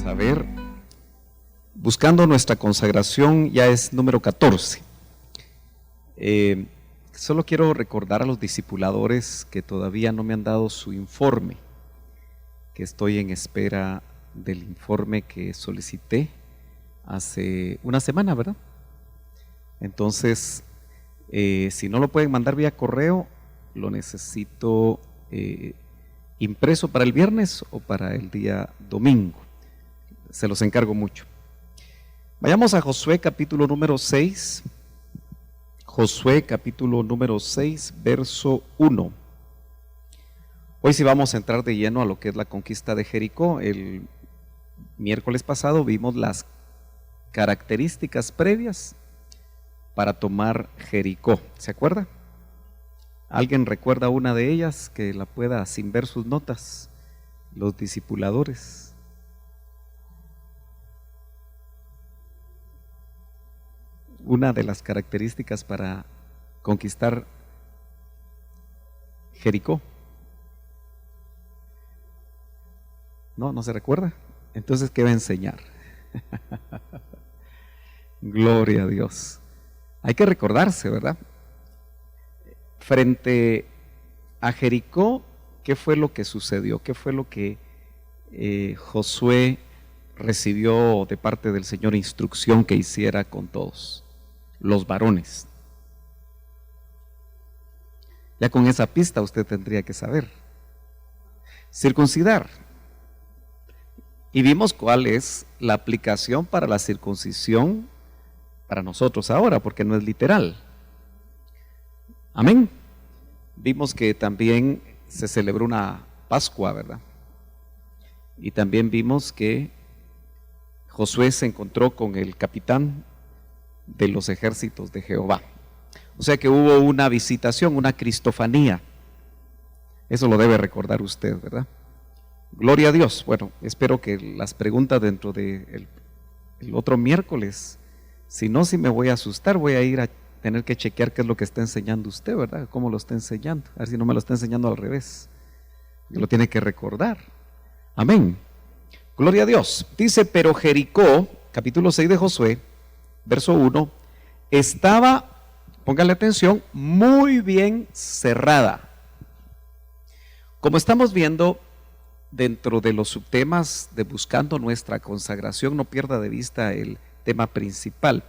A ver, buscando nuestra consagración, ya es número 14. Solo quiero recordar a los discipuladores que todavía no me han dado su informe, que estoy en espera del informe que solicité hace una semana, ¿verdad? Entonces, si no lo pueden mandar vía correo, lo necesito impreso para el viernes o para el día domingo. Se los encargo mucho. Vayamos a Josué capítulo número 6. Josué capítulo número 6, verso 1. Hoy sí vamos a entrar de lleno a lo que es la conquista de Jericó. El miércoles pasado vimos las características previas para tomar Jericó. ¿Se acuerda? ¿Alguien recuerda una de ellas que la pueda sin ver sus notas? Los discipuladores. Una de las características para conquistar Jericó. ¿No se recuerda? Entonces, ¿qué va a enseñar? Gloria a Dios. Hay que recordarse, ¿verdad? Frente a Jericó, ¿qué fue lo que sucedió? ¿Qué fue lo que Josué recibió de parte del Señor instrucción que hiciera con todos los varones? Ya con esa pista usted tendría que saber. Circuncidar. Y vimos cuál es la aplicación para la circuncisión para nosotros ahora, porque no es literal. Amén. Vimos que también se celebró una Pascua, ¿verdad? Y también vimos que Josué se encontró con el capitán de los ejércitos de Jehová. O sea que hubo una visitación, una cristofanía. Eso lo debe recordar usted, ¿verdad? Gloria a Dios. Bueno, espero que las preguntas dentro del otro miércoles, si no, si me voy a asustar, voy a ir a tener que chequear qué es lo que está enseñando usted, ¿verdad? ¿Cómo lo está enseñando? A ver si no me lo está enseñando al revés. Lo tiene que recordar. Amén. Gloria a Dios. Dice, pero Jericó, capítulo 6 de Josué, verso 1, estaba, póngale atención, muy bien cerrada. Como estamos viendo dentro de los subtemas de buscando nuestra consagración, no pierda de vista el tema principal.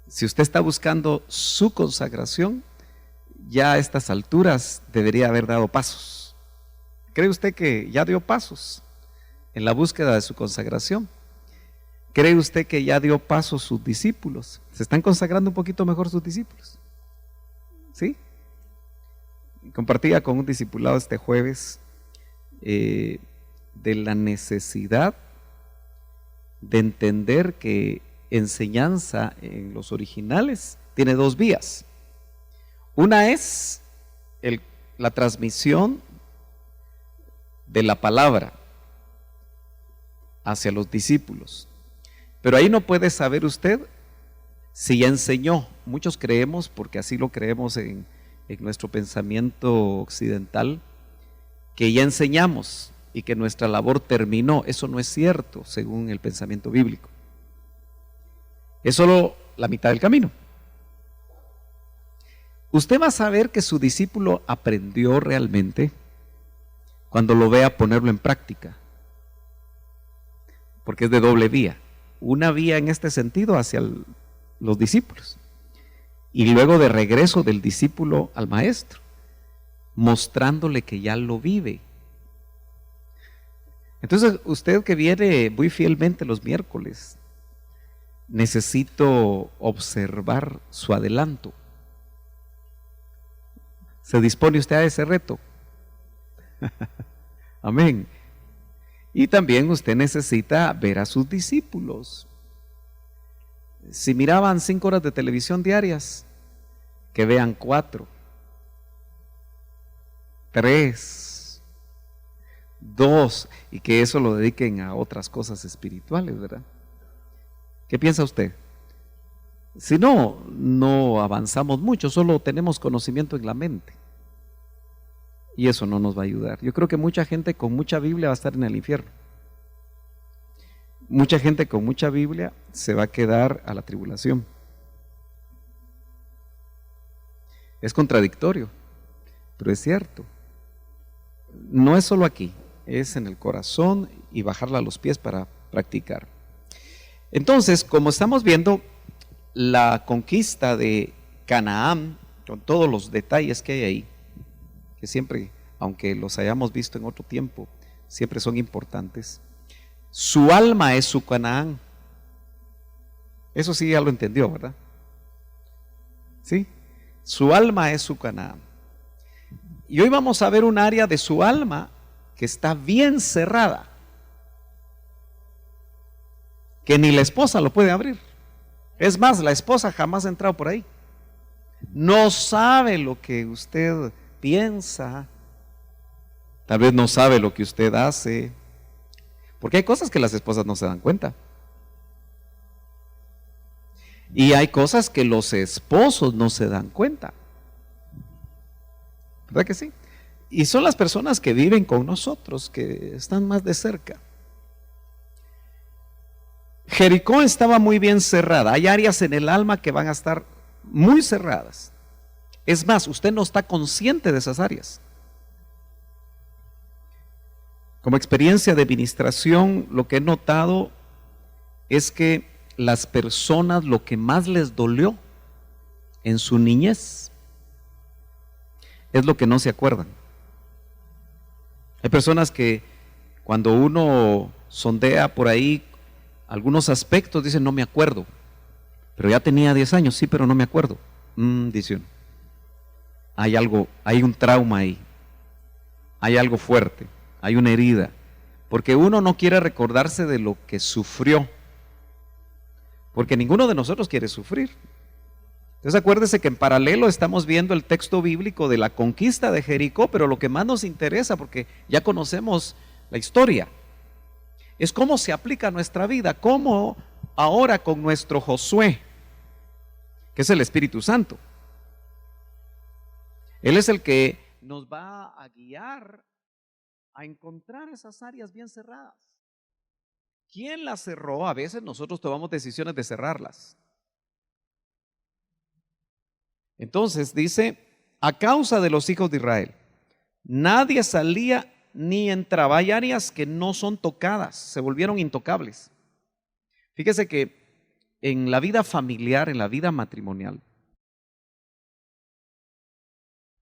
Si usted está buscando su consagración, ya a estas alturas debería haber dado pasos. ¿Cree usted que ya dio pasos en la búsqueda de su consagración? ¿Cree usted que ya dio pasos sus discípulos? ¿Se están consagrando un poquito mejor sus discípulos? ¿Sí? Compartía con un discipulado este jueves de la necesidad de entender que enseñanza en los originales tiene dos vías. Una es la transmisión de la palabra hacia los discípulos. Pero ahí no puede saber usted si ya enseñó. Muchos creemos, porque así lo creemos en nuestro pensamiento occidental, que ya enseñamos y que nuestra labor terminó. Eso no es cierto según el pensamiento bíblico. Es solo la mitad del camino. Usted va a saber que su discípulo aprendió realmente cuando lo vea ponerlo en práctica, porque es de doble vía. Una vía en este sentido hacia los discípulos y luego de regreso del discípulo al maestro, mostrándole que ya lo vive. Entonces, usted que viene muy fielmente los miércoles, necesito observar su adelanto. ¿Se dispone usted a ese reto? Amén. Y también usted necesita ver a sus discípulos. Si miraban 5 horas de televisión diarias, que vean 4, 3, 2, y que eso lo dediquen a otras cosas espirituales, ¿verdad? ¿Qué piensa usted? Si no, no avanzamos mucho, solo tenemos conocimiento en la mente. Y eso no nos va a ayudar. Yo creo que mucha gente con mucha Biblia va a estar en el infierno. mucha gente con mucha Biblia se va a quedar a la tribulación. Es contradictorio, pero es cierto. No es solo aquí, es en el corazón y bajarla a los pies para practicar. Entonces, como estamos viendo, la conquista de Canaán, con todos los detalles que hay ahí, que siempre, aunque los hayamos visto en otro tiempo, siempre son importantes. Su alma es su Canaán. Eso sí ya lo entendió, ¿verdad? ¿Sí? Su alma es su Canaán. Y hoy vamos a ver un área de su alma que está bien cerrada, que ni la esposa lo puede abrir. Es más, la esposa jamás ha entrado por ahí. No sabe lo que usted piensa, tal vez no sabe lo que usted hace, porque hay cosas que las esposas no se dan cuenta. Y hay cosas que los esposos no se dan cuenta. ¿Verdad que sí? Y son las personas que viven con nosotros, que están más de cerca. Jericó estaba muy bien cerrada. Hay áreas en el alma que van a estar muy cerradas. Es más, usted no está consciente de esas áreas. Como experiencia de administración, lo que he notado es que las personas lo que más les dolió en su niñez es lo que no se acuerdan. Hay personas que cuando uno sondea por ahí algunos aspectos dicen no me acuerdo, pero ya tenía 10 años, sí, pero no me acuerdo. Dice uno, hay algo, hay un trauma ahí, hay algo fuerte, hay una herida, porque uno no quiere recordarse de lo que sufrió, porque ninguno de nosotros quiere sufrir. Entonces acuérdese que en paralelo estamos viendo el texto bíblico de la conquista de Jericó, pero lo que más nos interesa, porque ya conocemos la historia, es cómo se aplica a nuestra vida, cómo ahora con nuestro Josué, que es el Espíritu Santo. Él es el que nos va a guiar a encontrar esas áreas bien cerradas. ¿Quién las cerró? A veces nosotros tomamos decisiones de cerrarlas. Entonces dice, a causa de los hijos de Israel, nadie salía ni entraba. Hay áreas que no son tocadas, se volvieron intocables. Fíjese que en la vida familiar, en la vida matrimonial,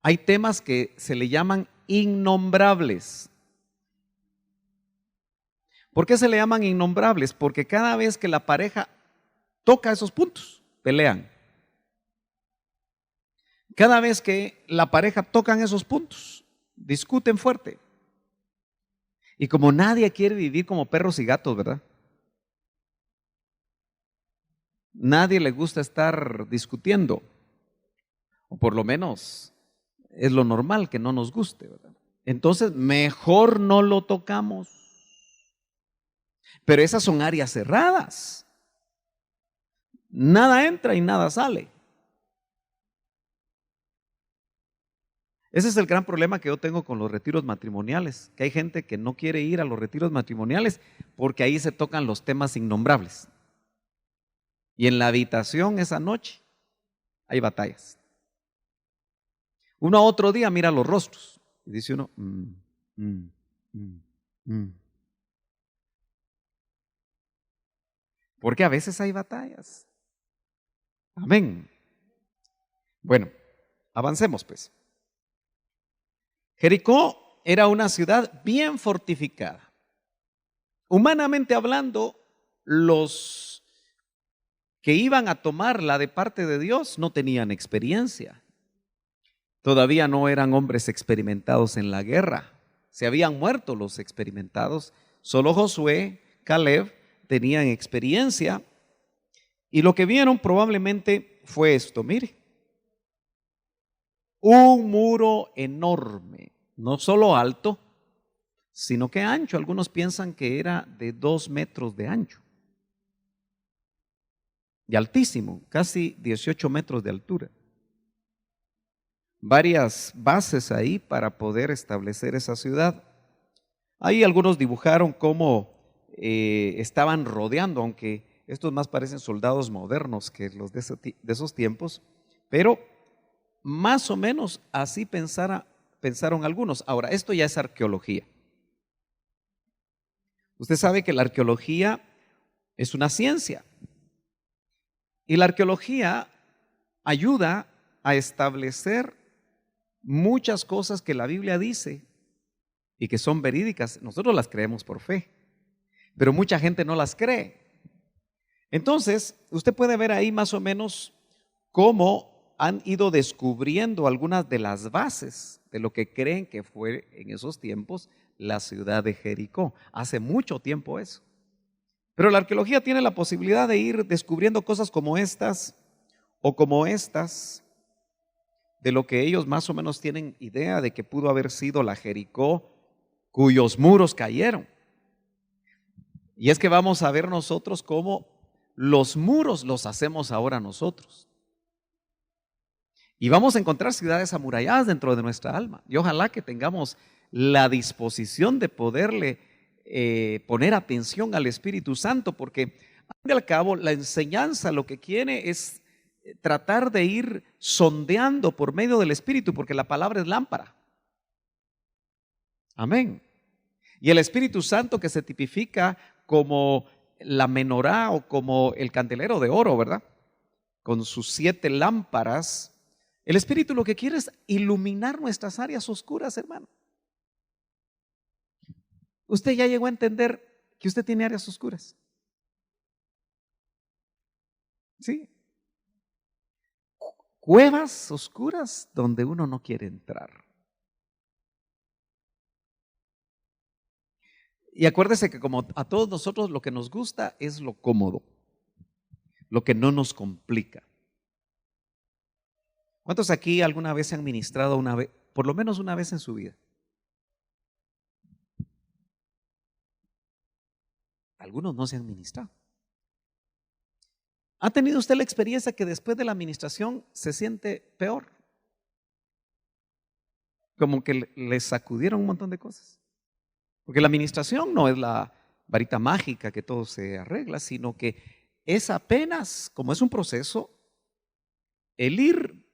hay temas que se le llaman innombrables. ¿Por qué se le llaman innombrables? Porque cada vez que la pareja toca esos puntos, pelean. Cada vez que la pareja tocan esos puntos, discuten fuerte. Y como nadie quiere vivir como perros y gatos, ¿verdad? Nadie le gusta estar discutiendo, o por lo menos es lo normal que no nos guste, ¿verdad? Entonces, mejor no lo tocamos. Pero esas son áreas cerradas. Nada entra y nada sale. Ese es el gran problema que yo tengo con los retiros matrimoniales, que hay gente que no quiere ir a los retiros matrimoniales porque ahí se tocan los temas innombrables. Y en la habitación esa noche hay batallas. Uno a otro día mira los rostros y dice uno, porque a veces hay batallas. Amén. Bueno, avancemos pues. Jericó era una ciudad bien fortificada. Humanamente hablando, los que iban a tomarla de parte de Dios no tenían experiencia. Todavía no eran hombres experimentados en la guerra. Se habían muerto los experimentados. Solo Josué, Caleb tenían experiencia. Y lo que vieron probablemente fue esto, mire. Un muro enorme, no solo alto, sino que ancho. Algunos piensan que era de 2 metros de ancho. Y altísimo, casi 18 metros de altura. Varias bases ahí para poder establecer esa ciudad. Ahí algunos dibujaron cómo estaban rodeando, aunque estos más parecen soldados modernos que los de esos tiempos, pero más o menos así pensaron algunos. Ahora, esto ya es arqueología. Usted sabe que la arqueología es una ciencia y la arqueología ayuda a establecer muchas cosas que la Biblia dice y que son verídicas. Nosotros las creemos por fe, pero mucha gente no las cree. Entonces, usted puede ver ahí más o menos cómo han ido descubriendo algunas de las bases de lo que creen que fue en esos tiempos la ciudad de Jericó. Hace mucho tiempo eso. Pero la arqueología tiene la posibilidad de ir descubriendo cosas como estas o como estas, de lo que ellos más o menos tienen idea de que pudo haber sido la Jericó cuyos muros cayeron. Y es que vamos a ver nosotros cómo los muros los hacemos ahora nosotros. Y vamos a encontrar ciudades amuralladas dentro de nuestra alma. Y ojalá que tengamos la disposición de poderle poner atención al Espíritu Santo, porque al fin y al cabo la enseñanza lo que quiere es tratar de ir sondeando por medio del Espíritu, porque la palabra es lámpara. Amén. Y el Espíritu Santo, que se tipifica como la menorá o como el candelero de oro, ¿verdad? Con sus 7 lámparas. El Espíritu lo que quiere es iluminar nuestras áreas oscuras, hermano. Usted ya llegó a entender que usted tiene áreas oscuras. ¿Sí? Cuevas oscuras donde uno no quiere entrar. Y acuérdese que como a todos nosotros lo que nos gusta es lo cómodo, lo que no nos complica. ¿Cuántos aquí alguna vez se han ministrado una vez, por lo menos una vez en su vida? Algunos no se han ministrado. ¿Ha tenido usted la experiencia que después de la administración se siente peor? Como que le sacudieron un montón de cosas. Porque la administración no es la varita mágica que todo se arregla, sino que es apenas, como es un proceso, el ir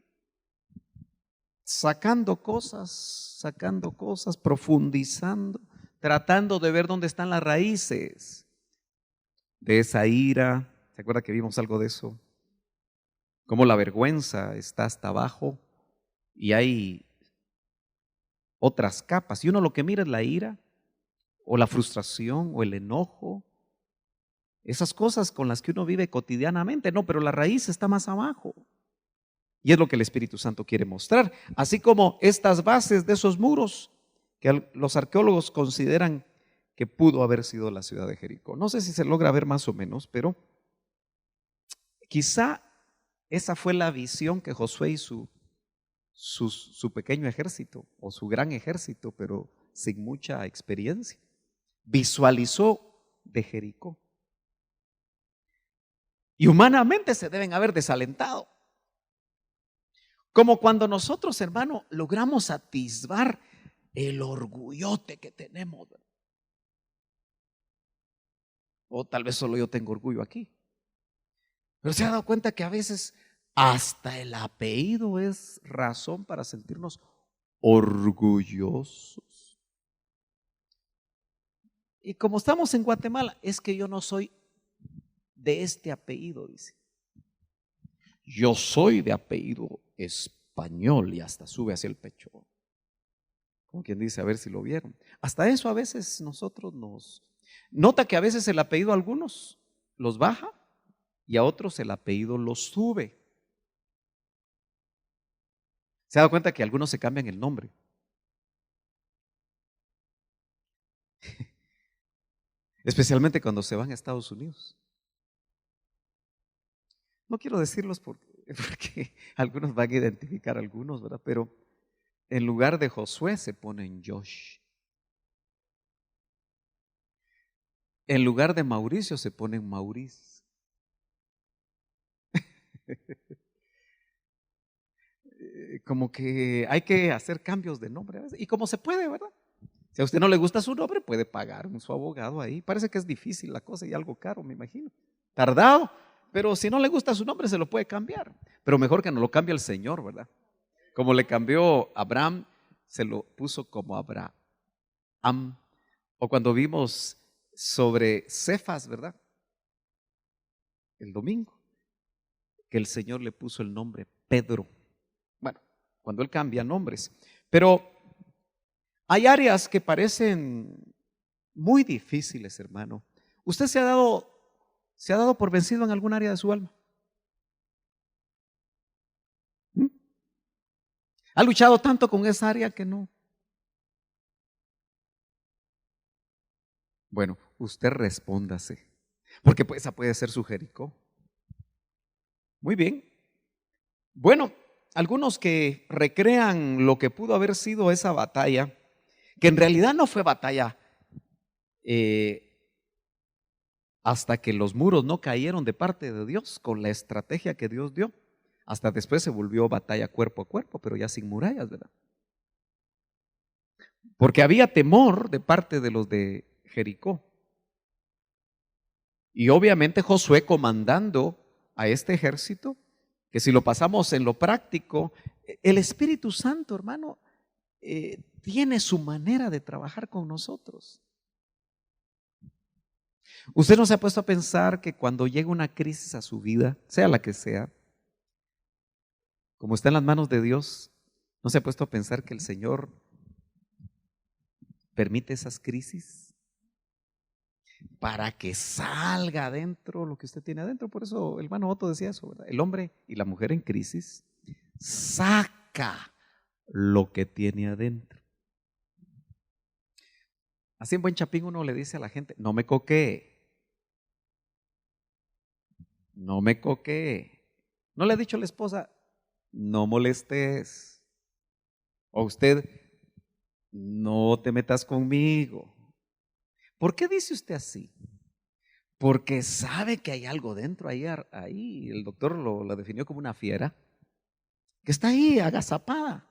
sacando cosas, profundizando, tratando de ver dónde están las raíces de esa ira. ¿Se acuerda que vimos algo de eso? Cómo la vergüenza está hasta abajo y hay otras capas. Y uno lo que mira es la ira o la frustración o el enojo, esas cosas con las que uno vive cotidianamente. No, pero la raíz está más abajo. Y es lo que el Espíritu Santo quiere mostrar. Así como estas bases de esos muros que los arqueólogos consideran que pudo haber sido la ciudad de Jericó. No sé si se logra ver más o menos, pero quizá esa fue la visión que Josué y su pequeño ejército o su gran ejército, pero sin mucha experiencia, visualizó de Jericó. Y humanamente se deben haber desalentado. Como cuando nosotros, hermano, logramos atisbar el orgullote que tenemos. O tal vez solo yo tengo orgullo aquí. Pero se ha dado cuenta que a veces hasta el apellido es razón para sentirnos orgullosos. Y como estamos en Guatemala, es que yo no soy de este apellido, dice. Yo soy de apellido español, y hasta sube hacia el pecho. Como quien dice, a ver si lo vieron. Hasta eso a veces nosotros nota que a veces el apellido a algunos los baja y a otros el apellido los sube. ¿Se ha dado cuenta que algunos se cambian el nombre? Especialmente cuando se van a Estados Unidos. No quiero decirlos porque algunos van a identificar a algunos, ¿verdad? Pero en lugar de Josué se ponen Josh. En lugar de Mauricio se ponen Maurice. Como que hay que hacer cambios de nombre a veces. Y como se puede, ¿verdad? Si a usted no le gusta su nombre, puede pagar su abogado ahí. Parece que es difícil la cosa y algo caro, me imagino. Tardado, pero si no le gusta su nombre, se lo puede cambiar. Pero mejor que no lo cambie el Señor, ¿verdad? Como le cambió a Abraham, se lo puso como Abraham. O cuando vimos sobre Cefas, ¿verdad? El domingo, que el Señor le puso el nombre Pedro. Bueno, cuando Él cambia nombres. Pero hay áreas que parecen muy difíciles, hermano. ¿Usted se ha dado por vencido en algún área de su alma? ¿Mm? ¿Ha luchado tanto con esa área que no? Bueno, usted respóndase, porque pues, esa puede ser su Jericó. Muy bien. Bueno, algunos que recrean lo que pudo haber sido esa batalla, que en realidad no fue batalla hasta que los muros no cayeron de parte de Dios con la estrategia que Dios dio. Hasta después se volvió batalla cuerpo a cuerpo, pero ya sin murallas, ¿verdad? Porque había temor de parte de los de Jericó. Y obviamente Josué comandando a este ejército, que si lo pasamos en lo práctico, el Espíritu Santo, hermano, tiene su manera de trabajar con nosotros. Usted no se ha puesto a pensar que cuando llega una crisis a su vida, sea la que sea, como está en las manos de Dios, no se ha puesto a pensar que el Señor permite esas crisis para que salga adentro lo que usted tiene adentro. Por eso el hermano Otto decía eso, ¿verdad? El hombre y la mujer en crisis saca lo que tiene adentro. Así en buen chapín uno le dice a la gente, no me coquee, no me coquee. ¿No le ha dicho a la esposa, no molestes? O usted, no te metas conmigo. ¿Por qué dice usted así? Porque sabe que hay algo dentro ahí. El doctor lo definió como una fiera que está ahí agazapada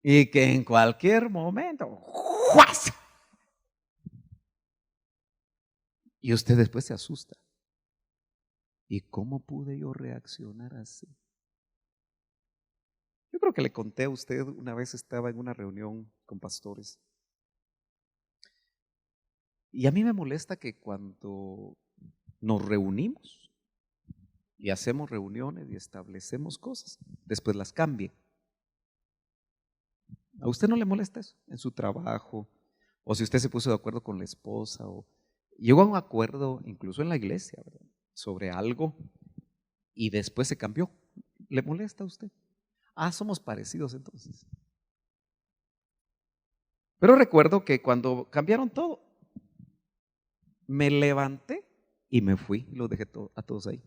y que en cualquier momento ¡juas! Y usted después se asusta. ¿Y cómo pude yo reaccionar así? Yo creo que le conté a usted, una vez estaba en una reunión con pastores y a mí me molesta que cuando nos reunimos y hacemos reuniones y establecemos cosas, después las cambien. ¿A usted no le molesta eso en su trabajo? O si usted se puso de acuerdo con la esposa o llegó a un acuerdo incluso en la iglesia, ¿verdad?, sobre algo y después se cambió. ¿Le molesta a usted? Ah, somos parecidos entonces. Pero recuerdo que cuando cambiaron todo, me levanté y me fui y los dejé a todos ahí.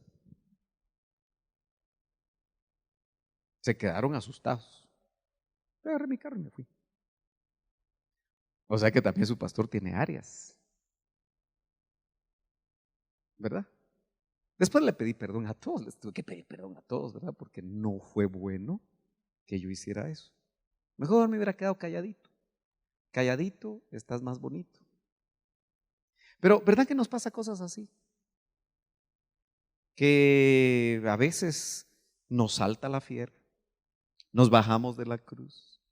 Se quedaron asustados. Agarré mi carro y me fui. O sea que también su pastor tiene áreas, ¿verdad? Después le pedí perdón a todos, les tuve que pedir perdón a todos, ¿verdad? Porque no fue bueno que yo hiciera eso. Mejor me hubiera quedado calladito. Calladito, estás más bonito. Pero, ¿verdad que nos pasa cosas así? Que a veces nos salta la fiera, nos bajamos de la cruz.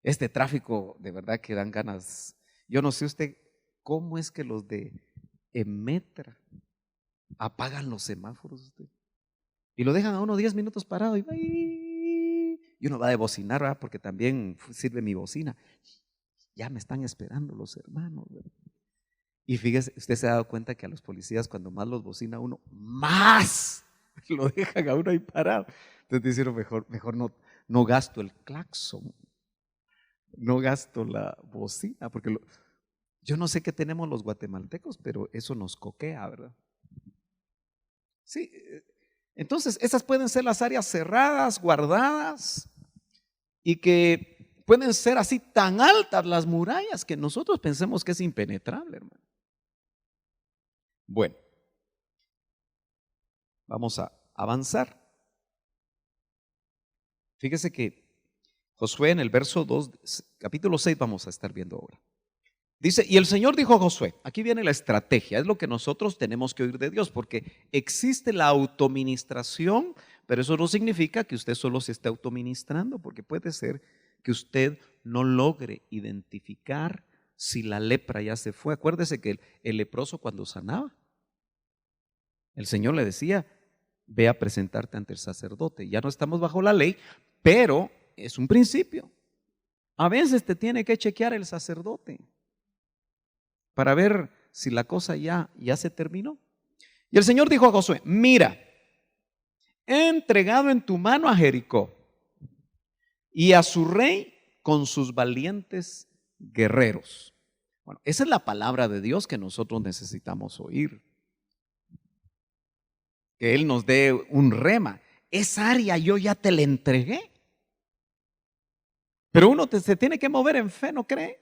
Este tráfico, de verdad que dan ganas. Yo no sé usted cómo es que los de Emetra apagan los semáforos usted y lo dejan a uno 10 minutos parado y uno va de bocinar, ¿verdad? Porque también sirve mi bocina. Ya me están esperando los hermanos, ¿verdad? Y fíjese, usted se ha dado cuenta que a los policías cuando más los bocina uno, más lo dejan a uno ahí parado. Entonces dijeron, mejor no gasto el claxon, no gasto la bocina, porque yo no sé qué tenemos los guatemaltecos, pero eso nos coquea, ¿verdad? Sí, entonces esas pueden ser las áreas cerradas, guardadas, y que pueden ser así tan altas las murallas que nosotros pensemos que es impenetrable, hermano. Bueno, vamos a avanzar. Fíjese que Josué en el verso 2, capítulo 6 vamos a estar viendo ahora. Dice, y el Señor dijo a Josué, aquí viene la estrategia, es lo que nosotros tenemos que oír de Dios, porque existe la autoministración, pero eso no significa que usted solo se esté autoministrando, porque puede ser que usted no logre identificar si la lepra ya se fue. Acuérdese que el leproso cuando sanaba, el Señor le decía, ve a presentarte ante el sacerdote. Ya no estamos bajo la ley, pero es un principio. A veces te tiene que chequear el sacerdote para ver si la cosa ya se terminó. Y el Señor dijo a Josué, mira, he entregado en tu mano a Jericó y a su rey con sus valientes guerreros. Bueno, esa es la palabra de Dios que nosotros necesitamos oír. Que Él nos dé un rema. Esa área yo ya te la entregué. Pero uno se tiene que mover en fe, ¿no cree?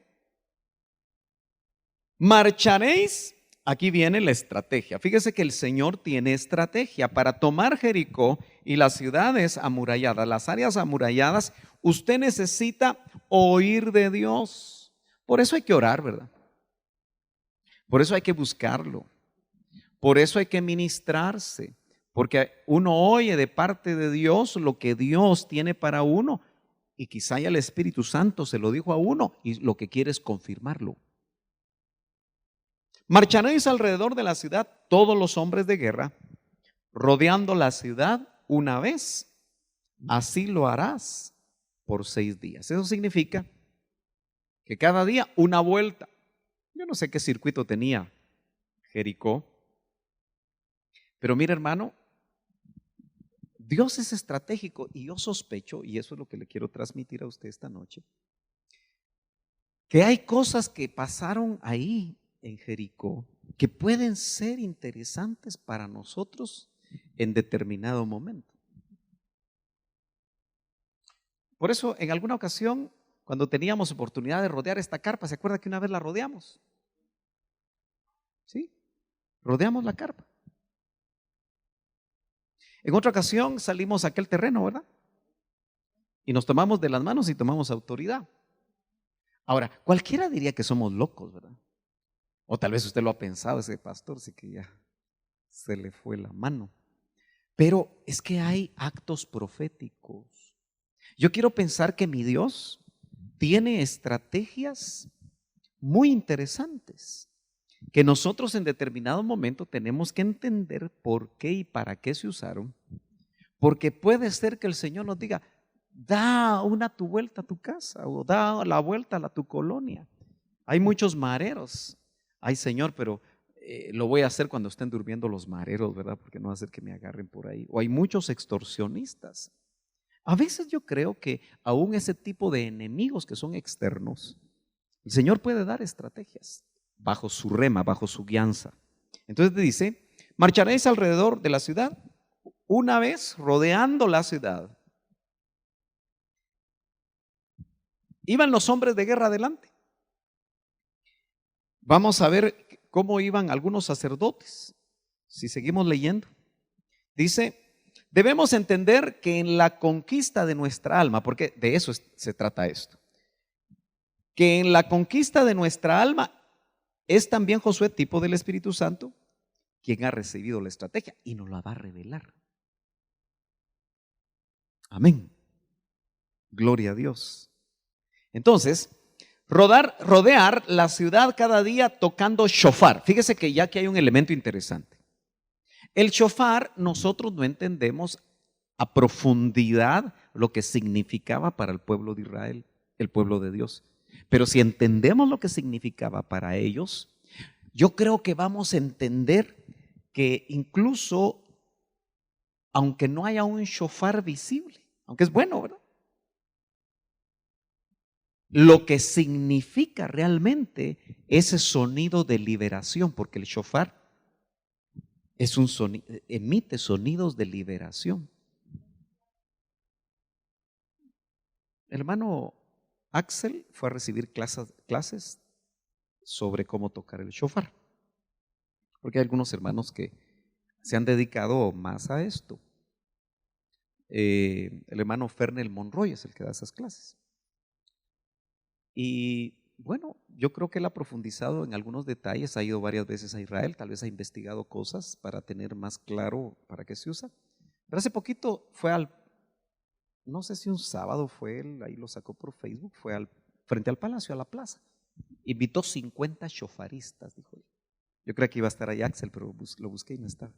Marcharéis, aquí viene la estrategia. Fíjese que el Señor tiene estrategia para tomar Jericó y las ciudades amuralladas, las áreas amuralladas. Usted necesita oír de Dios. Por eso hay que orar, ¿verdad? Por eso hay que buscarlo. Por eso hay que ministrarse. Porque uno oye de parte de Dios lo que Dios tiene para uno. Y quizá ya el Espíritu Santo se lo dijo a uno y lo que quiere es confirmarlo. Marcharéis alrededor de la ciudad todos los hombres de guerra, rodeando la ciudad una vez. Así lo harás por 6 días. Eso significa que cada día una vuelta. Yo no sé qué circuito tenía Jericó, pero mira, hermano, Dios es estratégico y yo sospecho, y eso es lo que le quiero transmitir a usted esta noche, que hay cosas que pasaron ahí en Jericó que pueden ser interesantes para nosotros en determinado momento. Por eso, en alguna ocasión, cuando teníamos oportunidad de rodear esta carpa, ¿se acuerda que una vez la rodeamos? ¿Sí? Rodeamos la carpa. En otra ocasión salimos a aquel terreno, ¿verdad? Y nos tomamos de las manos y tomamos autoridad. Ahora, cualquiera diría que somos locos, ¿verdad? O tal vez usted lo ha pensado, ese pastor, sí que ya se le fue la mano. Pero es que hay actos proféticos. Yo quiero pensar que mi Dios tiene estrategias muy interesantes que nosotros en determinado momento tenemos que entender por qué y para qué se usaron. Porque puede ser que el Señor nos diga, da tu vuelta a tu casa o da la vuelta a tu colonia. Hay muchos mareros. Ay, Señor, pero lo voy a hacer cuando estén durmiendo los mareros, ¿verdad? Porque no va a ser que me agarren por ahí. O hay muchos extorsionistas. A veces yo creo que aún ese tipo de enemigos que son externos, el Señor puede dar estrategias bajo su rema, bajo su guianza. Entonces te dice, marcharéis alrededor de la ciudad una vez rodeando la ciudad. Iban los hombres de guerra adelante. Vamos a ver cómo iban algunos sacerdotes. Si seguimos leyendo, dice, debemos entender que en la conquista de nuestra alma, porque de eso se trata esto, que en la conquista de nuestra alma es también Josué, tipo del Espíritu Santo, quien ha recibido la estrategia y nos la va a revelar. Amén. Gloria a Dios. Entonces, rodear la ciudad cada día tocando shofar. Fíjese que ya que hay un elemento interesante. El shofar nosotros no entendemos a profundidad lo que significaba para el pueblo de Israel, el pueblo de Dios. Pero si entendemos lo que significaba para ellos, yo creo que vamos a entender que incluso, aunque no haya un shofar visible, aunque es bueno, ¿verdad? Lo que significa realmente ese sonido de liberación, porque el shofar es un sonido, emite sonidos de liberación. El hermano Axel fue a recibir clases sobre cómo tocar el shofar, porque hay algunos hermanos que se han dedicado más a esto. El hermano Fernel Monroy es el que da esas clases. Y bueno, yo creo que él ha profundizado en algunos detalles, ha ido varias veces a Israel, tal vez ha investigado cosas para tener más claro para qué se usa. Pero hace poquito fue no sé si un sábado fue él, ahí lo sacó por Facebook, fue frente al palacio, a la plaza. Invitó 50 shofaristas, dijo él. Yo creo que iba a estar ahí Axel, pero lo busqué y no estaba.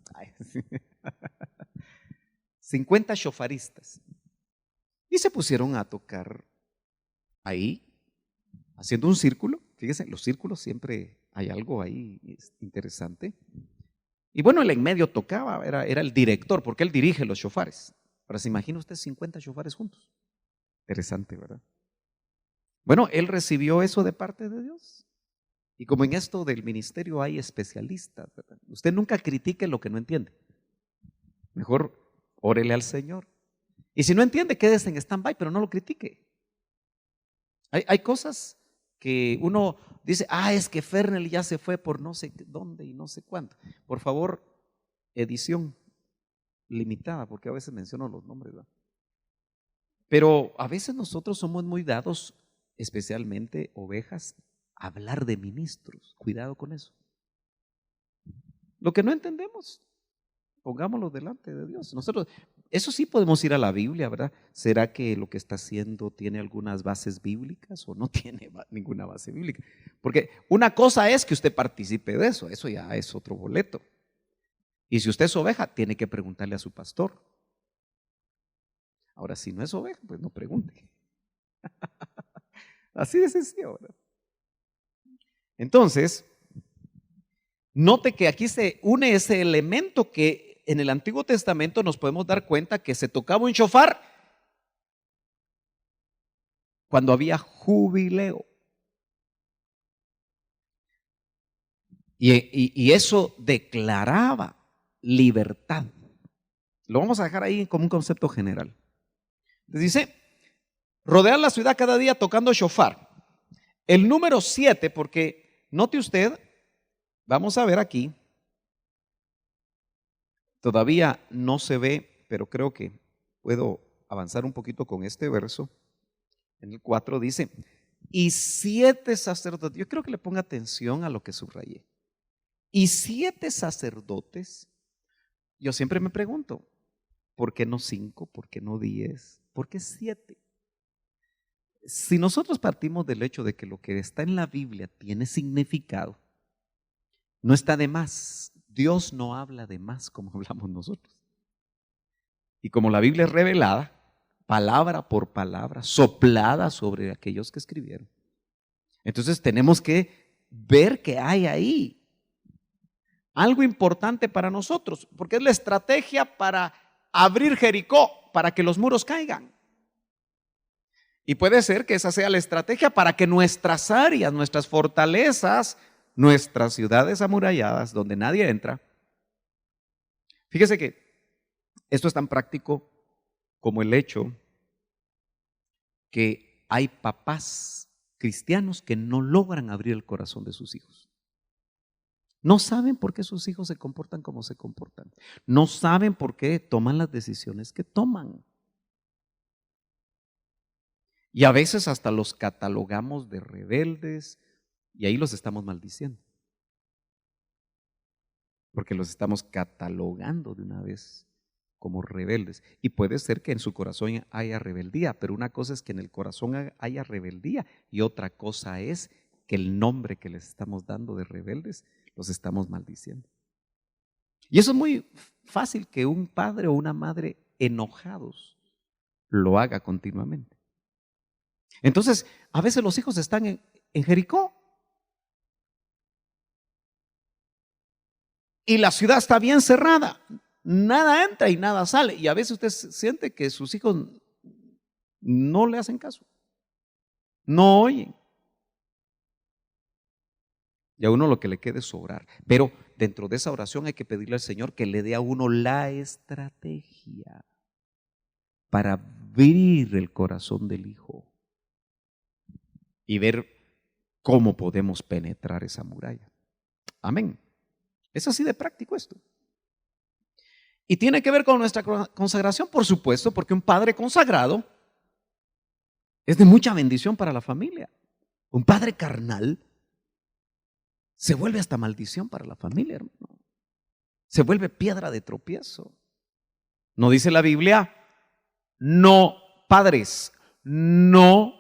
50 shofaristas. Y se pusieron a tocar ahí, haciendo un círculo. Fíjense, los círculos siempre hay algo ahí interesante. Y bueno, él en medio tocaba, era el director, porque él dirige los shofares. Ahora, ¿se imagina usted 50 shofares juntos? Interesante, ¿verdad? Bueno, él recibió eso de parte de Dios. Y como en esto del ministerio hay especialistas, ¿verdad? Usted nunca critique lo que no entiende. Mejor órele al Señor. Y si no entiende, quédese en stand-by, pero no lo critique. Hay cosas que uno dice, es que Fernel ya se fue por no sé dónde y no sé cuánto. Por favor, edición limitada, porque a veces menciono los nombres, ¿verdad? Pero a veces nosotros somos muy dados, especialmente ovejas, a hablar de ministros. Cuidado con eso. Lo que no entendemos, pongámoslo delante de Dios. Nosotros, eso sí podemos ir a la Biblia, ¿verdad? ¿Será que lo que está haciendo tiene algunas bases bíblicas o no tiene ninguna base bíblica? Porque una cosa es que usted participe de eso ya es otro boleto. Y si usted es oveja, tiene que preguntarle a su pastor. Ahora, si no es oveja, pues no pregunte. Así de sencillo, ¿verdad? Entonces, note que aquí se une ese elemento que en el Antiguo Testamento nos podemos dar cuenta que se tocaba un shofar cuando había jubileo. Y eso declaraba libertad. Lo vamos a dejar ahí como un concepto general. Dice, rodear la ciudad cada día tocando shofar. El número 7, porque note usted, vamos a ver aquí, todavía no se ve, pero creo que puedo avanzar un poquito con este verso. En el 4 dice, y 7 sacerdotes, yo creo que le ponga atención a lo que subrayé. Y 7 sacerdotes, yo siempre me pregunto, ¿por qué no 5? ¿Por qué no 10? ¿Por qué 7? Si nosotros partimos del hecho de que lo que está en la Biblia tiene significado, no está de más. Dios no habla de más como hablamos nosotros. Y como la Biblia es revelada, palabra por palabra, soplada sobre aquellos que escribieron. Entonces tenemos que ver que hay ahí algo importante para nosotros, porque es la estrategia para abrir Jericó, para que los muros caigan. Y puede ser que esa sea la estrategia para que nuestras áreas, nuestras fortalezas, nuestras ciudades amuralladas, donde nadie entra. Fíjese que esto es tan práctico como el hecho que hay papás cristianos que no logran abrir el corazón de sus hijos. No saben por qué sus hijos se comportan como se comportan. No saben por qué toman las decisiones que toman. Y a veces hasta los catalogamos de rebeldes y ahí los estamos maldiciendo. Porque los estamos catalogando de una vez como rebeldes. Y puede ser que en su corazón haya rebeldía, pero una cosa es que en el corazón haya rebeldía y otra cosa es que el nombre que les estamos dando de rebeldes los estamos maldiciendo. Y eso es muy fácil que un padre o una madre enojados lo haga continuamente. Entonces, a veces los hijos están en Jericó y la ciudad está bien cerrada. Nada entra y nada sale. Y a veces usted siente que sus hijos no le hacen caso, no oyen. Y a uno lo que le quede es orar. Pero dentro de esa oración hay que pedirle al Señor que le dé a uno la estrategia para abrir el corazón del hijo y ver cómo podemos penetrar esa muralla. Amén. Es así de práctico esto. Y tiene que ver con nuestra consagración, por supuesto, porque un padre consagrado es de mucha bendición para la familia. Un padre carnal se vuelve hasta maldición para la familia, hermano. Se vuelve piedra de tropiezo. ¿No dice la Biblia? No, padres, no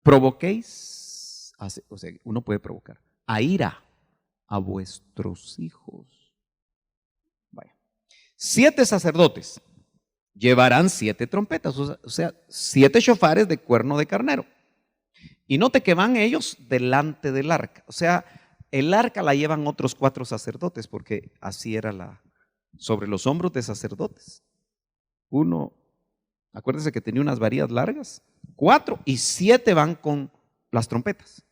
provoquéis, o sea, uno puede provocar a ira a vuestros hijos. Vaya. 7 sacerdotes llevarán 7 trompetas, o sea, 7 shofares de cuerno de carnero. Y note que van ellos delante del arca. O sea, el arca la llevan otros 4 sacerdotes, porque así era sobre los hombros de sacerdotes. Uno, acuérdense que tenía unas varillas largas, 4 y 7 van con las trompetas.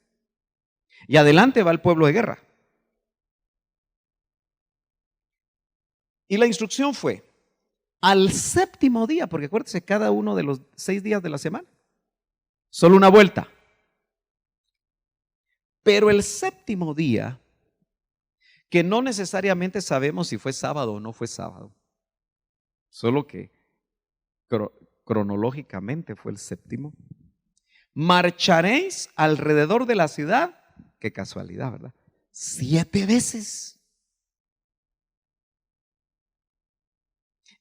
Y adelante va el pueblo de guerra. Y la instrucción fue, al 7º día, porque acuérdense, cada uno de los 6 días de la semana, solo una vuelta. Pero el 7º día, que no necesariamente sabemos si fue sábado o no fue sábado, solo que cronológicamente fue el 7º, marcharéis alrededor de la ciudad, qué casualidad, ¿verdad? 7 veces.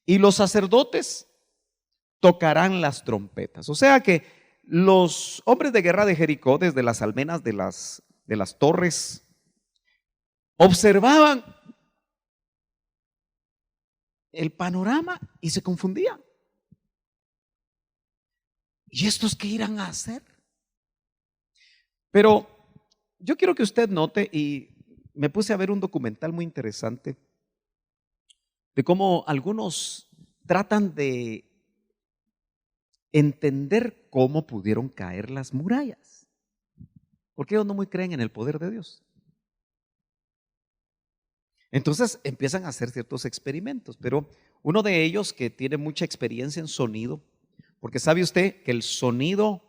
Y los sacerdotes tocarán las trompetas. O sea que los hombres de guerra de Jericó, desde las almenas de las torres, observaban el panorama y se confundían. ¿Y estos qué irán a hacer? Pero yo quiero que usted note, y me puse a ver un documental muy interesante de cómo algunos tratan de entender cómo pudieron caer las murallas, porque ellos no muy creen en el poder de Dios. Entonces empiezan a hacer ciertos experimentos, pero uno de ellos, que tiene mucha experiencia en sonido, porque sabe usted que el sonido,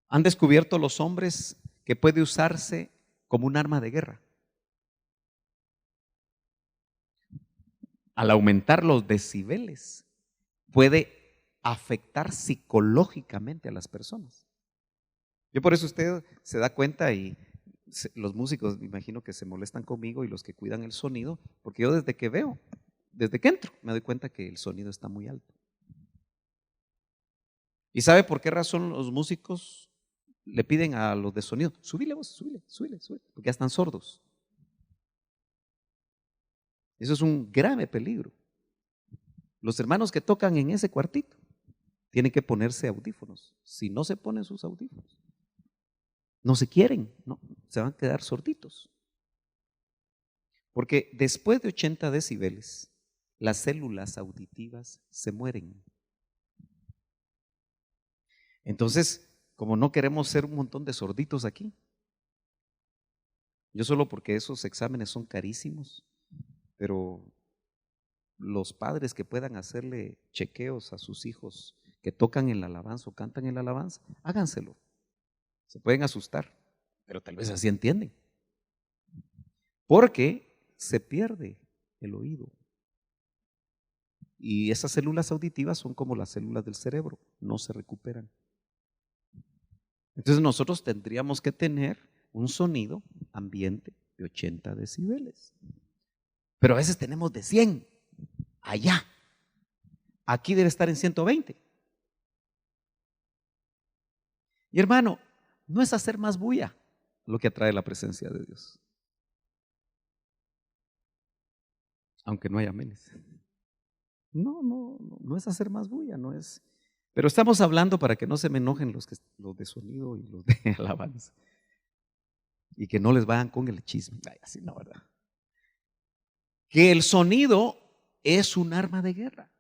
han descubierto los hombres que puede usarse como un arma de guerra. Al aumentar los decibeles, puede afectar psicológicamente a las personas. Yo por eso usted se da cuenta, y los músicos me imagino que se molestan conmigo, y los que cuidan el sonido, porque yo desde que entro, me doy cuenta que el sonido está muy alto. ¿Y sabe por qué razón los músicos le piden a los de sonido, súbile vos, súbile, porque ya están sordos? Eso es un grave peligro. Los hermanos que tocan en ese cuartito tienen que ponerse audífonos. Si no se ponen sus audífonos, no se quieren, no, se van a quedar sorditos. Porque después de 80 decibeles, las células auditivas se mueren. Entonces, como no queremos ser un montón de sorditos aquí, yo solo porque esos exámenes son carísimos, pero los padres que puedan hacerle chequeos a sus hijos que tocan en la alabanza o cantan en la alabanza, háganselo. Se pueden asustar, pero tal vez así entienden. Porque se pierde el oído. Y esas células auditivas son como las células del cerebro, no se recuperan. Entonces nosotros tendríamos que tener un sonido ambiente de 80 decibeles. Pero a veces tenemos de 100, allá. Aquí debe estar en 120. Y hermano, no es hacer más bulla lo que atrae la presencia de Dios. Aunque no haya amenes. No es hacer más bulla, no es. Pero estamos hablando para que no se me enojen los de sonido y los de alabanza. Y que no les vayan con el chisme. Ay, así no, ¿verdad? Que el sonido es un arma de guerra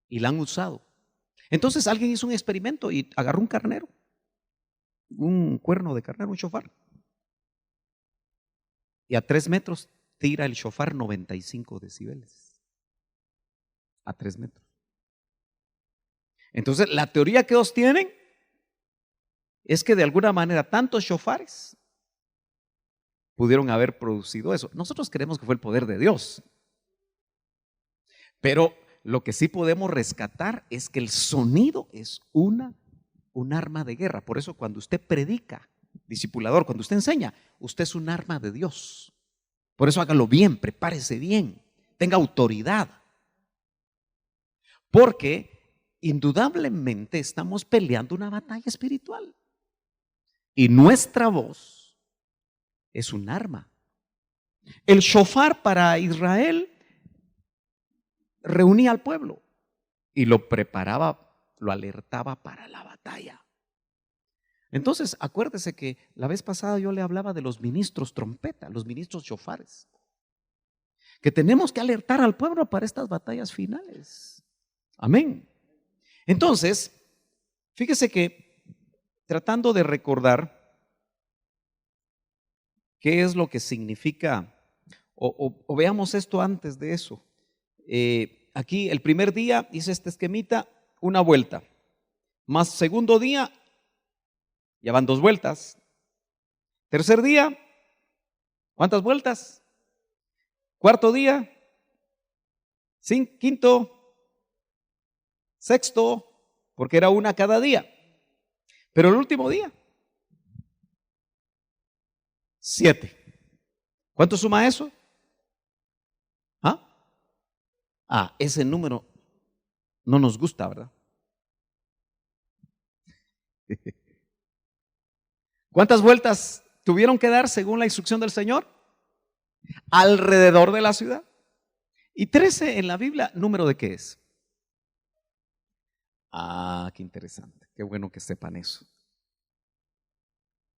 y la han usado. Entonces alguien hizo un experimento y agarró un carnero, un cuerno de carnero, un shofar, y a 3 metros tira el shofar 95 decibeles. A 3 metros. Entonces la teoría que ellos tienen es que de alguna manera tantos shofares pudieron haber producido eso. Nosotros creemos que fue el poder de Dios. Pero lo que sí podemos rescatar es que el sonido es una un arma de guerra. Por eso cuando usted predica, discipulador, cuando usted enseña, usted es un arma de Dios. Por eso hágalo bien, prepárese bien, tenga autoridad. Porque indudablemente estamos peleando una batalla espiritual. Y nuestra voz es un arma. El shofar para Israel reunía al pueblo y lo preparaba, lo alertaba para la batalla. Entonces, acuérdese que la vez pasada yo le hablaba de los ministros trompeta, los ministros shofares, que tenemos que alertar al pueblo para estas batallas finales. Amén. Entonces, fíjese que tratando de recordar qué es lo que significa, o veamos esto antes de eso. Aquí el primer día hice este esquemita, una vuelta, más segundo día, ya van 2 vueltas. Tercer día, ¿cuántas vueltas? Cuarto día, quinto, sexto, porque era una cada día. Pero el último día, 7. ¿Cuánto suma eso? Ese número no nos gusta, ¿verdad? ¿Cuántas vueltas tuvieron que dar según la instrucción del Señor? Alrededor de la ciudad. Y 13 en la Biblia, ¿número de qué es? Qué interesante, qué bueno que sepan eso.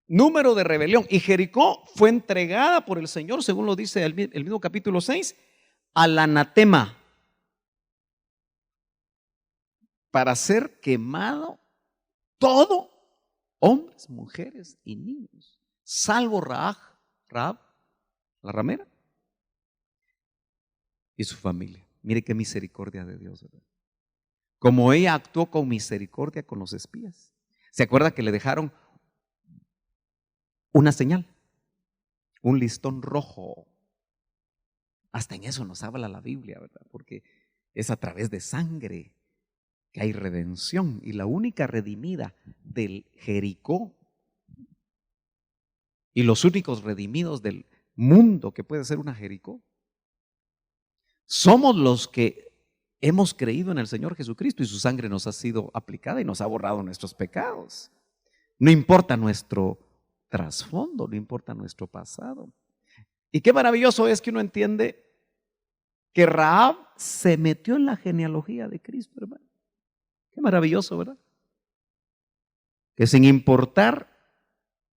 Número de rebelión. Y Jericó fue entregada por el Señor, según lo dice el mismo capítulo 6, al anatema, para ser quemado todo, hombres, mujeres y niños, salvo Rahab, la ramera, y su familia. Mire qué misericordia de Dios, ¿verdad? Como ella actuó con misericordia con los espías. ¿Se acuerda que le dejaron una señal? Un listón rojo. Hasta en eso nos habla la Biblia, ¿verdad? Porque es a través de sangre que hay redención, y la única redimida del Jericó y los únicos redimidos del mundo que puede ser una Jericó somos los que hemos creído en el Señor Jesucristo, y su sangre nos ha sido aplicada y nos ha borrado nuestros pecados. No importa nuestro trasfondo, no importa nuestro pasado. Y qué maravilloso es que uno entiende que Rahab se metió en la genealogía de Cristo, hermano. Qué maravilloso, ¿verdad? Que sin importar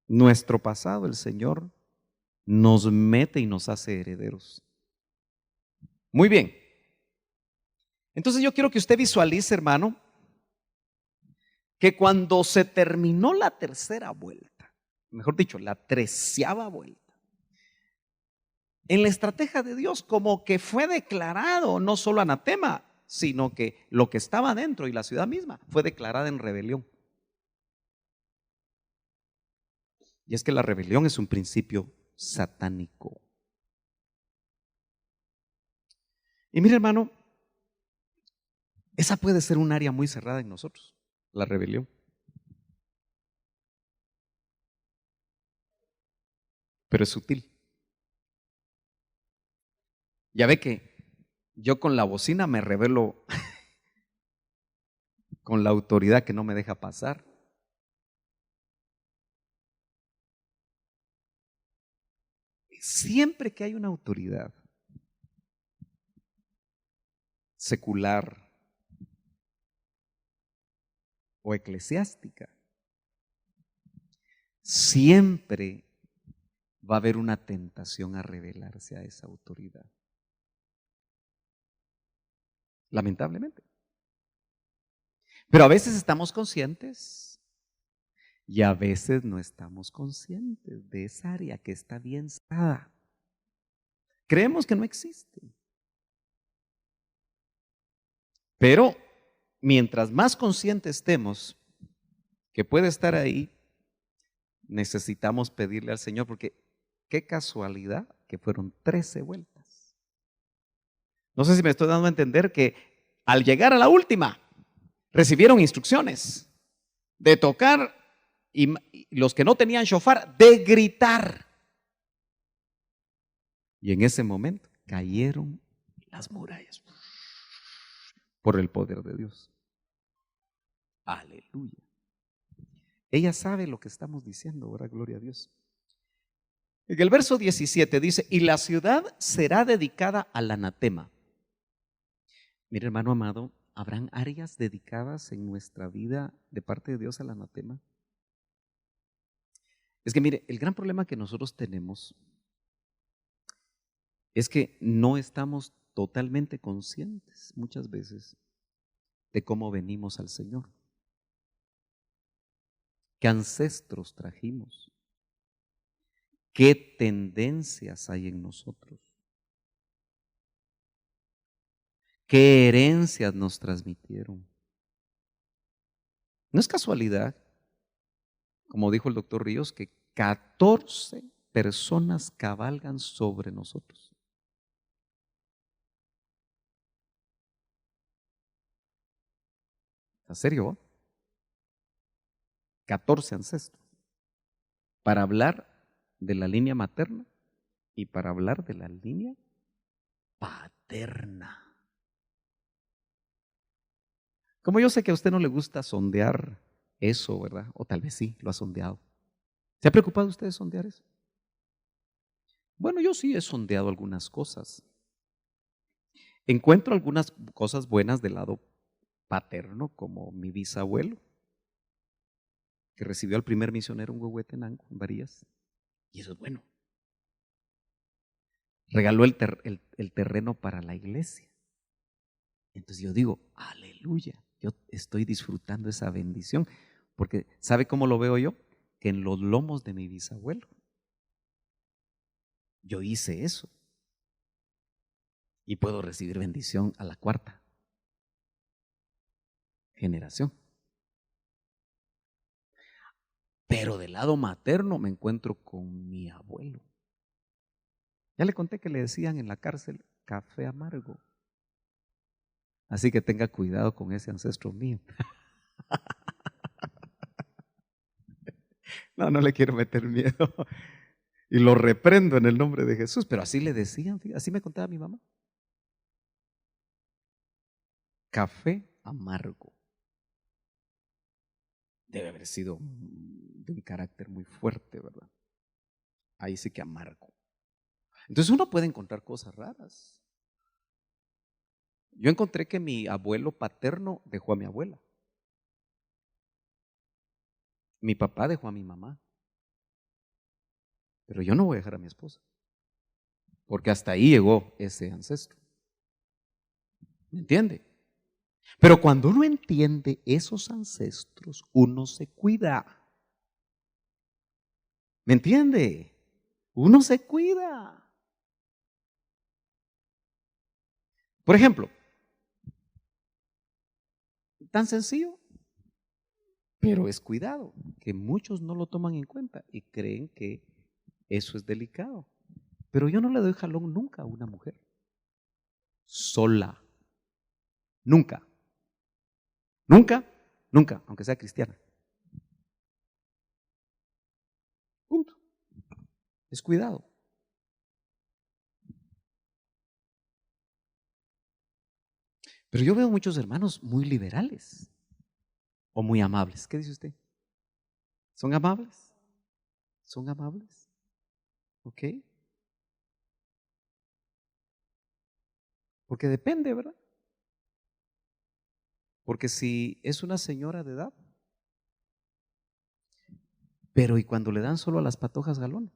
nuestro pasado, el Señor nos mete y nos hace herederos. Muy bien. Entonces yo quiero que usted visualice, hermano, que cuando se terminó la tercera vuelta, mejor dicho, la 13ª vuelta, en la estrategia de Dios como que fue declarado no solo anatema, sino que lo que estaba dentro y la ciudad misma fue declarada en rebelión. Y es que la rebelión es un principio satánico. Y mire, hermano, esa puede ser un área muy cerrada en nosotros, la rebelión. Pero es sutil. Ya ve que yo con la bocina me rebelo con la autoridad que no me deja pasar. Siempre que hay una autoridad secular o eclesiástica, siempre va a haber una tentación a rebelarse a esa autoridad. Lamentablemente. Pero a veces estamos conscientes y a veces no estamos conscientes de esa área que está bien cerrada. Creemos que no existe. Pero mientras más conscientes estemos que puede estar ahí, necesitamos pedirle al Señor, porque qué casualidad que fueron 13 vueltas. No sé si me estoy dando a entender que al llegar a la última, recibieron instrucciones. de tocar, y los que no tenían shofar, de gritar. Y en ese momento cayeron las murallas por el poder de Dios. Aleluya. Ella sabe lo que estamos diciendo, ¿verdad? Gloria a Dios. En el verso 17 dice, y la ciudad será dedicada al anatema. Mire, hermano amado, ¿habrán áreas dedicadas en nuestra vida de parte de Dios al anatema? Es que mire, el gran problema que nosotros tenemos es que no estamos totalmente conscientes muchas veces de cómo venimos al Señor, qué ancestros trajimos, qué tendencias hay en nosotros, qué herencias nos transmitieron. No es casualidad, como dijo el doctor Ríos, que 14 personas cabalgan sobre nosotros. ¿En serio? 14 ancestros para hablar de la línea materna y para hablar de la línea paterna. Como yo sé que a usted no le gusta sondear eso, ¿verdad? O tal vez sí, lo ha sondeado. ¿Se ha preocupado usted de sondear eso? Bueno, yo sí he sondeado algunas cosas. Encuentro algunas cosas buenas del lado paterno, como mi bisabuelo, que recibió al primer misionero en Huehuetenango, en Varías, y eso es bueno. Regaló el terreno para la iglesia. Entonces yo digo, aleluya, yo estoy disfrutando esa bendición, porque ¿sabe cómo lo veo yo? Que en los lomos de mi bisabuelo, yo hice eso y puedo recibir bendición a la cuarta generación. Pero del lado materno me encuentro con mi abuelo. Ya le conté que le decían en la cárcel café amargo. Así que tenga cuidado con ese ancestro mío. No, no le quiero meter miedo. Y lo reprendo en el nombre de Jesús. Pero así le decían, así me contaba mi mamá. Café amargo. Debe haber sido de un carácter muy fuerte, ¿verdad? Ahí sí que amargo. Entonces uno puede encontrar cosas raras. Yo encontré que mi abuelo paterno dejó a mi abuela. Mi papá dejó a mi mamá. Pero yo no voy a dejar a mi esposa. Porque hasta ahí llegó ese ancestro. ¿Me entiende? Pero cuando uno entiende esos ancestros, uno se cuida. ¿Me entiende? Uno se cuida. Por ejemplo, tan sencillo, pero es cuidado, que muchos no lo toman en cuenta y creen que eso es delicado. Pero yo no le doy jalón nunca a una mujer. Sola. Nunca. Nunca, nunca, aunque sea cristiana. Punto. Es cuidado. Pero yo veo muchos hermanos muy liberales o muy amables. ¿Qué dice usted? ¿Son amables? ¿Son amables? ¿Ok? Porque depende, ¿verdad? Porque si es una señora de edad, pero ¿y cuando le dan solo a las patojas galón?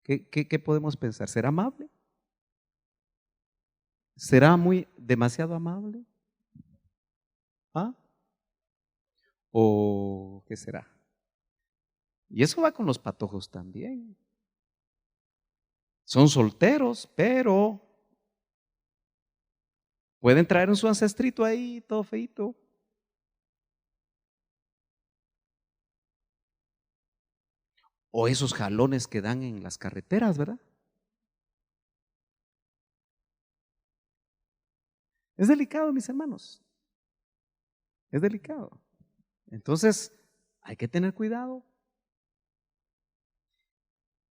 ¿Qué podemos pensar? ¿Será amable? ¿Será muy demasiado amable? ¿Ah? ¿O qué será? Y eso va con los patojos también. Son solteros, pero pueden traer un su ancestrito ahí, todo feito. O esos jalones que dan en las carreteras, ¿verdad? Es delicado, mis hermanos. Es delicado. Entonces, hay que tener cuidado.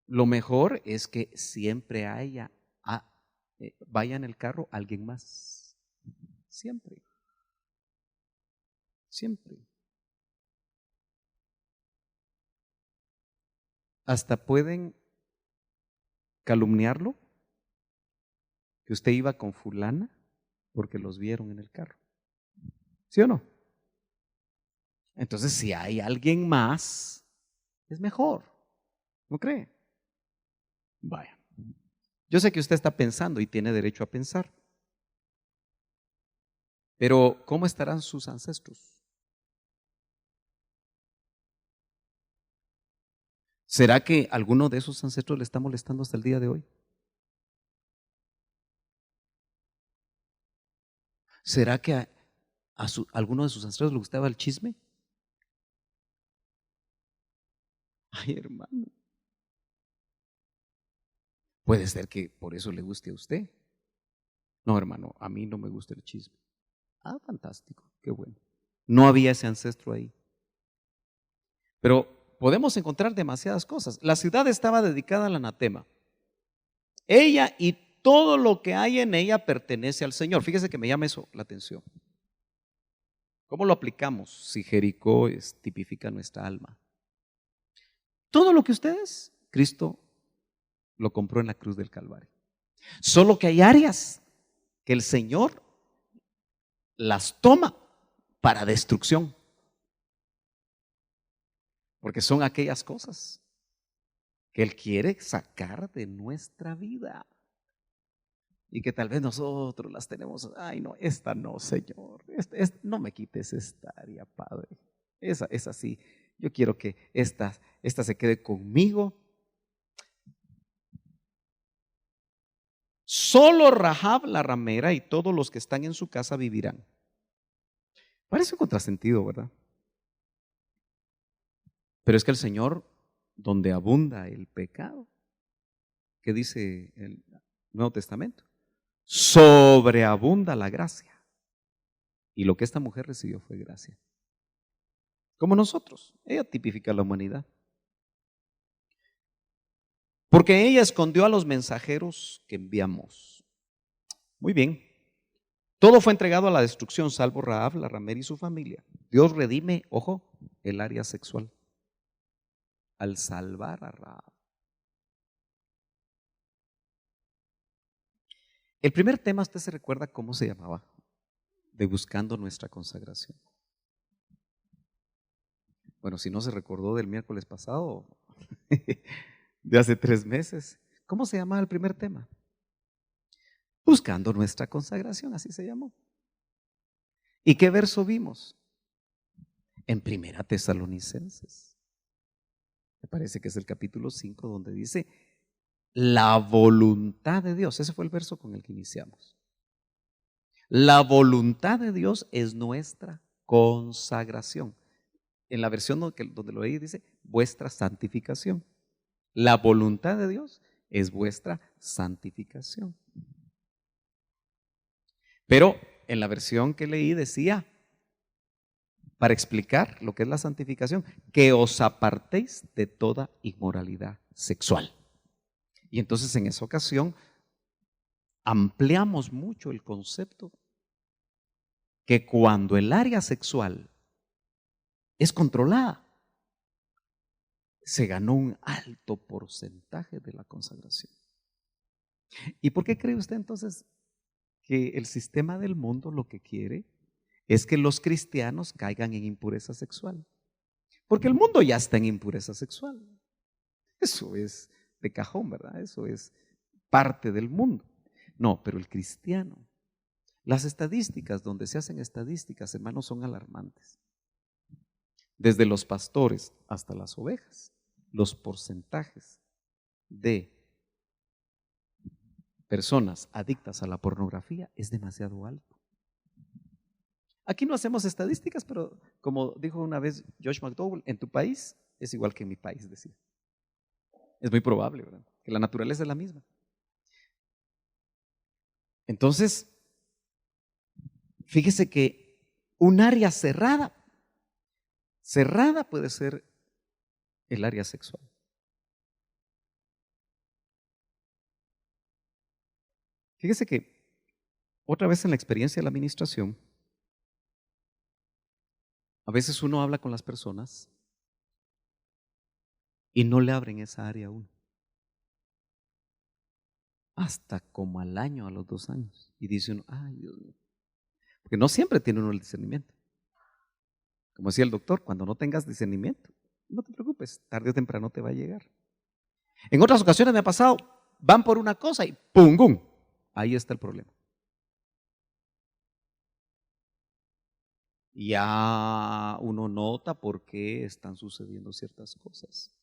Lo mejor es que siempre vaya en el carro alguien más. Siempre. Siempre. Hasta pueden calumniarlo, que usted iba con fulana porque los vieron en el carro. ¿Sí o no? Entonces, si hay alguien más, es mejor. ¿No cree? Vaya. Yo sé que usted está pensando y tiene derecho a pensar. Pero, ¿cómo estarán sus ancestros? ¿Será que alguno de esos ancestros le está molestando hasta el día de hoy? ¿Será que a alguno de sus ancestros le gustaba el chisme? Ay, hermano. Puede ser que por eso le guste a usted. No, hermano, a mí no me gusta el chisme. Ah, fantástico, qué bueno. No había ese ancestro ahí. Pero podemos encontrar demasiadas cosas. La ciudad estaba dedicada al anatema. Ella y todo lo que hay en ella pertenece al Señor. Fíjese que me llama eso la atención. ¿Cómo lo aplicamos si Jericó tipifica nuestra alma? Todo lo que usted es, Cristo lo compró en la cruz del Calvario. Solo que hay áreas que el Señor las toma para destrucción. Porque son aquellas cosas que Él quiere sacar de nuestra vida. Y que tal vez nosotros las tenemos. Ay, no, esta no, Señor. No me quites esta área, Padre. Esa sí. Yo quiero que esta se quede conmigo. Solo Rahab la ramera y todos los que están en su casa vivirán. Parece un contrasentido, ¿verdad? Pero es que el Señor, donde abunda el pecado, ¿qué dice el Nuevo Testamento? Sobreabunda la gracia. Y lo que esta mujer recibió fue gracia. Como nosotros. Ella tipifica a la humanidad. Porque ella escondió a los mensajeros que enviamos. Muy bien. Todo fue entregado a la destrucción, salvo Rahab, la ramera y su familia. Dios redime, ojo, el área sexual al salvar a Rahab. El primer tema, ¿usted se recuerda cómo se llamaba? De buscando nuestra consagración. Bueno, si no se recordó del miércoles pasado, de hace 3 meses, ¿cómo se llamaba el primer tema? Buscando nuestra consagración, así se llamó. ¿Y qué verso vimos? En Primera Tesalonicenses. Me parece que es el capítulo 5 donde dice la voluntad de Dios. Ese fue el verso con el que iniciamos. La voluntad de Dios es nuestra consagración. En la versión donde lo leí dice vuestra santificación. La voluntad de Dios es vuestra santificación. Pero en la versión que leí decía, para explicar lo que es la santificación, que os apartéis de toda inmoralidad sexual. Y entonces en esa ocasión ampliamos mucho el concepto que cuando el área sexual es controlada, se ganó un alto porcentaje de la consagración. ¿Y por qué cree usted entonces que el sistema del mundo lo que quiere es que los cristianos caigan en impureza sexual? Porque el mundo ya está en impureza sexual. Eso es de cajón, ¿verdad? Eso es parte del mundo. No, pero el cristiano, las estadísticas, donde se hacen estadísticas, hermanos, son alarmantes. Desde los pastores hasta las ovejas, los porcentajes de personas adictas a la pornografía es demasiado alto. Aquí no hacemos estadísticas, pero como dijo una vez Josh McDowell, en tu país es igual que en mi país, decía. Es muy probable, ¿verdad? Que la naturaleza es la misma. Entonces, fíjese que un área cerrada Cerrada puede ser el área sexual. Fíjese que otra vez en la experiencia de la administración, a veces uno habla con las personas y no le abren esa área a uno. Hasta como al año, a los 2 años. Y dice uno, ay Dios mío. Porque no siempre tiene uno el discernimiento. Como decía el doctor, cuando no tengas discernimiento, no te preocupes, tarde o temprano te va a llegar. En otras ocasiones me ha pasado, van por una cosa y ¡pum! ¡Pum! Ahí está el problema. Ya uno nota por qué están sucediendo ciertas cosas.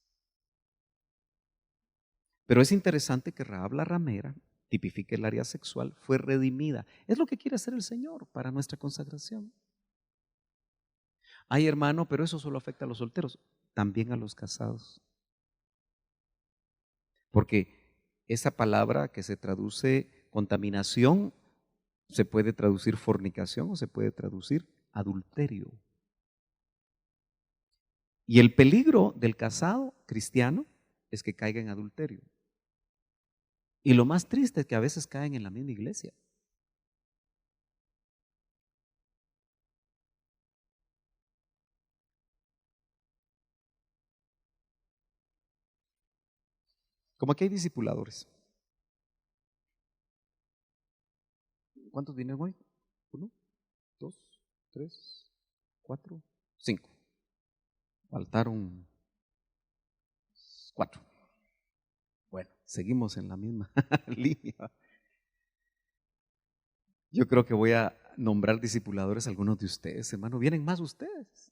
Pero es interesante que Rahab la ramera, tipifica el área sexual, fue redimida. Es lo que quiere hacer el Señor para nuestra consagración. Ay, hermano, pero eso solo afecta a los solteros, también a los casados. Porque esa palabra que se traduce contaminación, se puede traducir fornicación o se puede traducir adulterio. Y el peligro del casado cristiano es que caiga en adulterio. Y lo más triste es que a veces caen en la misma iglesia. Como aquí hay discipuladores. ¿Cuántos vinieron hoy? 1, 2, 3, 4, 5. Faltaron 4. Bueno, seguimos en la misma línea. Yo creo que voy a nombrar discipuladores a algunos de ustedes, hermano. Vienen más ustedes.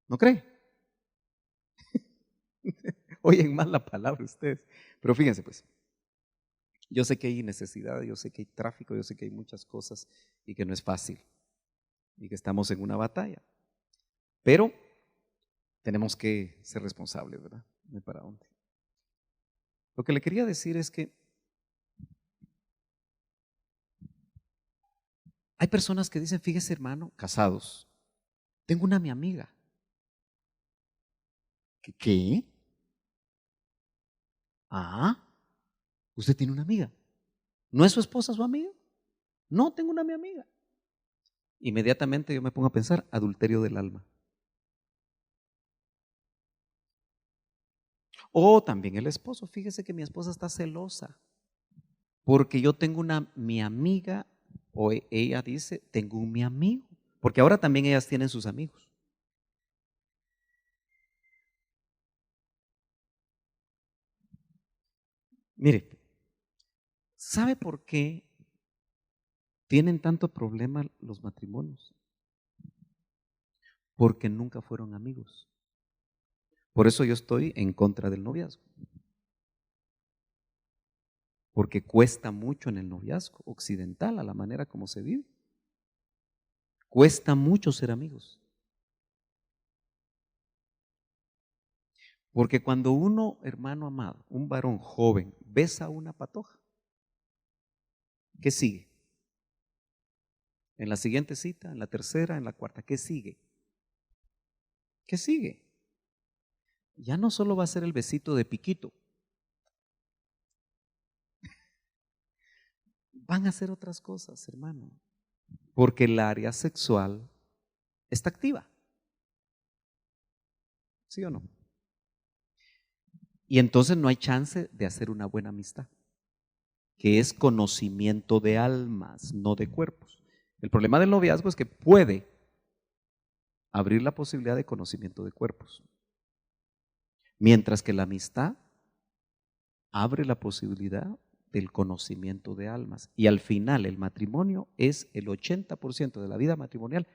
¿No cree? Oyen más la palabra ustedes. Pero fíjense pues, yo sé que hay necesidad, yo sé que hay tráfico, yo sé que hay muchas cosas y que no es fácil y que estamos en una batalla. Pero tenemos que ser responsables, ¿verdad? No hay para dónde. Lo que le quería decir es que hay personas que dicen, fíjese hermano, casados, tengo una mi amiga. ¿Qué? Ah, usted tiene una amiga. ¿No es su esposa su amiga? No, tengo una mi amiga. Inmediatamente yo me pongo a pensar, adulterio del alma. O también el esposo, fíjese que mi esposa está celosa porque yo tengo una mi amiga, o ella dice, tengo un mi amigo, porque ahora también ellas tienen sus amigos. Mire, ¿sabe por qué tienen tanto problema los matrimonios? Porque nunca fueron amigos. Por eso yo estoy en contra del noviazgo. Porque cuesta mucho en el noviazgo occidental, a la manera como se vive. Cuesta mucho ser amigos. Porque cuando uno, hermano amado, un varón joven, besa a una patoja, ¿qué sigue? En la siguiente cita, en la tercera, en la cuarta, ¿qué sigue? ¿Qué sigue? Ya no solo va a ser el besito de piquito, van a hacer otras cosas, hermano, porque el área sexual está activa. ¿Sí o no? Y entonces no hay chance de hacer una buena amistad, que es conocimiento de almas, no de cuerpos. El problema del noviazgo es que puede abrir la posibilidad de conocimiento de cuerpos, mientras que la amistad abre la posibilidad del conocimiento de almas. Y al final el matrimonio es el 80% de la vida matrimonial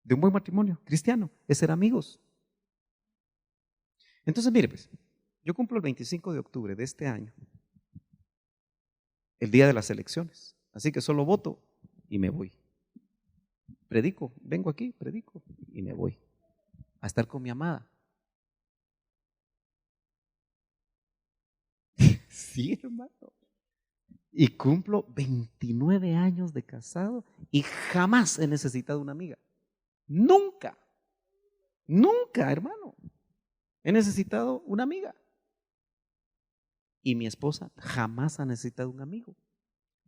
de un buen matrimonio cristiano, es ser amigos. Entonces, mire pues, yo cumplo el 25 de octubre de este año, el día de las elecciones, así que solo voto y me voy. Predico, vengo aquí, predico y me voy a estar con mi amada. Sí, hermano. Y cumplo 29 años de casado y jamás he necesitado una amiga. Nunca. Nunca, hermano. He necesitado una amiga. Y mi esposa jamás ha necesitado un amigo.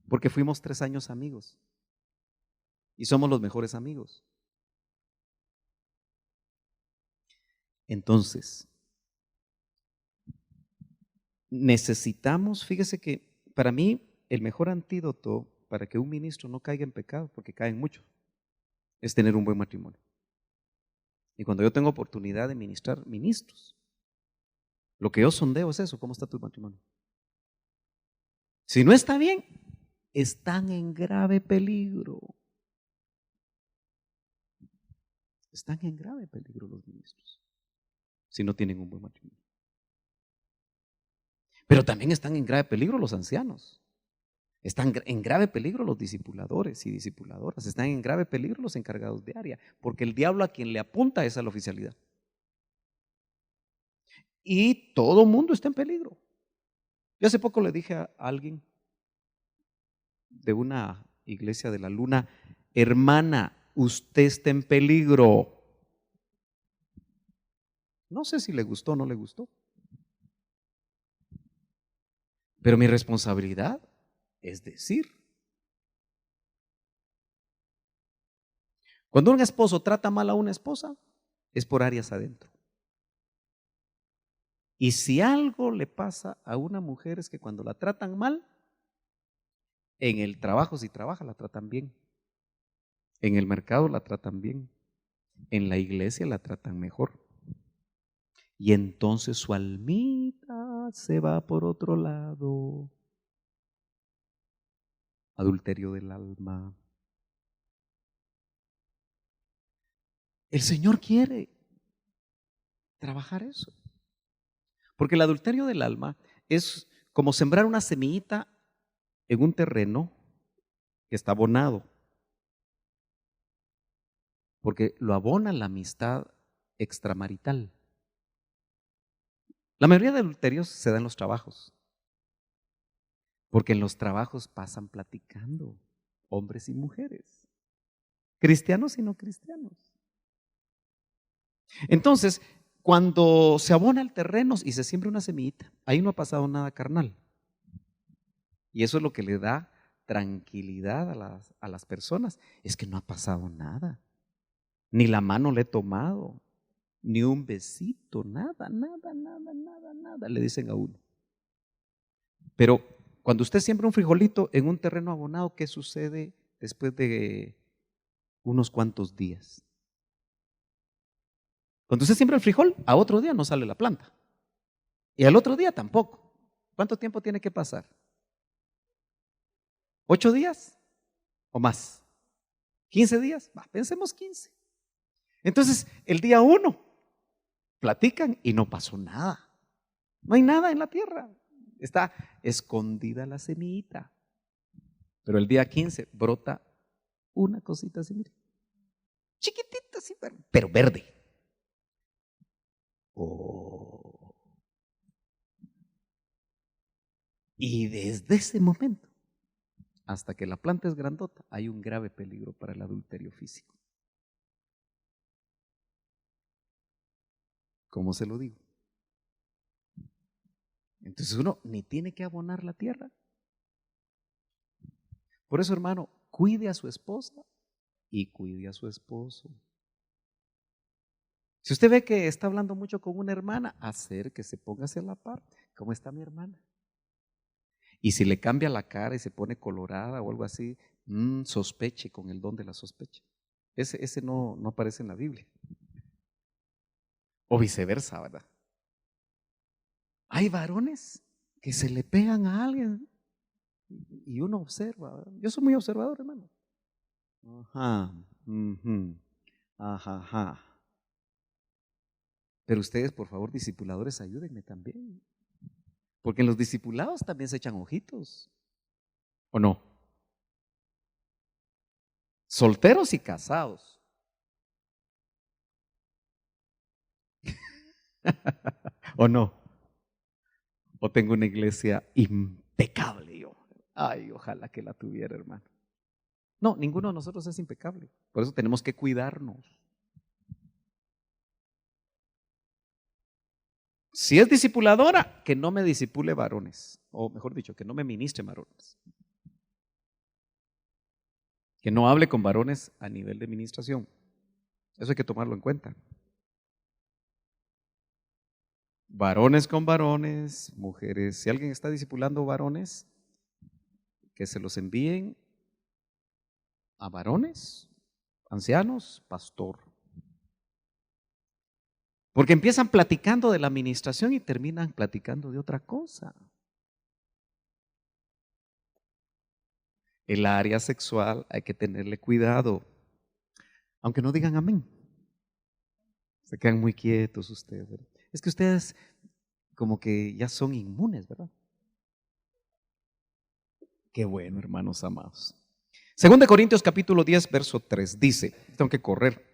Porque fuimos 3 años amigos. Y somos los mejores amigos. Entonces, necesitamos, fíjese que para mí el mejor antídoto para que un ministro no caiga en pecado, porque caen muchos, es tener un buen matrimonio. Y cuando yo tengo oportunidad de ministrar ministros, lo que yo sondeo es eso: ¿cómo está tu matrimonio? Si no está bien, están en grave peligro. Están en grave peligro los ministros, si no tienen un buen matrimonio. Pero también están en grave peligro los ancianos. Están en grave peligro los discipuladores y discipuladoras. Están en grave peligro los encargados de área, porque el diablo a quien le apunta es a la oficialidad. Y todo mundo está en peligro. Yo hace poco le dije a alguien de una iglesia de la Luna: hermana, usted está en peligro. No sé si le gustó o no le gustó, pero mi responsabilidad es decir. Cuando un esposo trata mal a una esposa, es por áreas adentro. Y si algo le pasa a una mujer es que cuando la tratan mal, en el trabajo, si trabaja, la tratan bien. En el mercado la tratan bien. En la iglesia la tratan mejor. Y entonces su almita se va por otro lado. Adulterio del alma. El Señor quiere trabajar eso. Porque el adulterio del alma es como sembrar una semillita en un terreno que está abonado. Porque lo abona la amistad extramarital. La mayoría de adulterios se dan en los trabajos. Porque en los trabajos pasan platicando hombres y mujeres, cristianos y no cristianos. Entonces, cuando se abona el terreno y se siembra una semillita, ahí no ha pasado nada carnal. Y eso es lo que le da tranquilidad a las personas, es que no ha pasado nada. Ni la mano le he tomado, ni un besito, nada, le dicen a uno. Pero cuando usted siembra un frijolito en un terreno abonado, ¿qué sucede después de unos cuantos días? Cuando usted siembra el frijol, a otro día no sale la planta. Y al otro día tampoco. ¿Cuánto tiempo tiene que pasar? ¿8 días o más? ¿15 días? Pensemos 15. Entonces, el día 1 platican y no pasó nada. No hay nada en la tierra. Está escondida la semillita. Pero el día 15 brota una cosita así, mire. Chiquitita así, pero verde. Oh. Y desde ese momento hasta que la planta es grandota, hay un grave peligro para el adulterio físico. ¿Cómo se lo digo? Entonces uno ni tiene que abonar la tierra. Por eso, hermano, cuide a su esposa y cuide a su esposo. Si usted ve que está hablando mucho con una hermana, acérquese, póngase a la par. ¿Cómo está mi hermana? Y si le cambia la cara y se pone colorada o algo así, sospeche con el don de la sospecha. Ese no aparece en la Biblia. O viceversa, ¿verdad? Hay varones que se le pegan a alguien y uno observa, ¿verdad? Yo soy muy observador, hermano. Ajá, ajá. Pero ustedes, por favor, discipuladores, ayúdenme también. Porque en los discipulados también se echan ojitos. ¿O no? Solteros y casados. ¿O no? O tengo una iglesia impecable yo. Ay, ojalá que la tuviera, hermano. No, ninguno de nosotros es impecable. Por eso tenemos que cuidarnos. Si es discipuladora, que no me discipule varones, o mejor dicho, que no me ministre varones. Que no hable con varones a nivel de ministración. Eso hay que tomarlo en cuenta. Varones con varones, mujeres. Si alguien está discipulando varones, que se los envíen a varones, ancianos, pastor. Porque empiezan platicando de la administración y terminan platicando de otra cosa. El área sexual hay que tenerle cuidado. Aunque no digan amén. Se quedan muy quietos ustedes, ¿verdad? Es que ustedes como que ya son inmunes, ¿verdad? Qué bueno, hermanos amados. 2 Corintios capítulo 10, verso 3 dice, tengo que correr.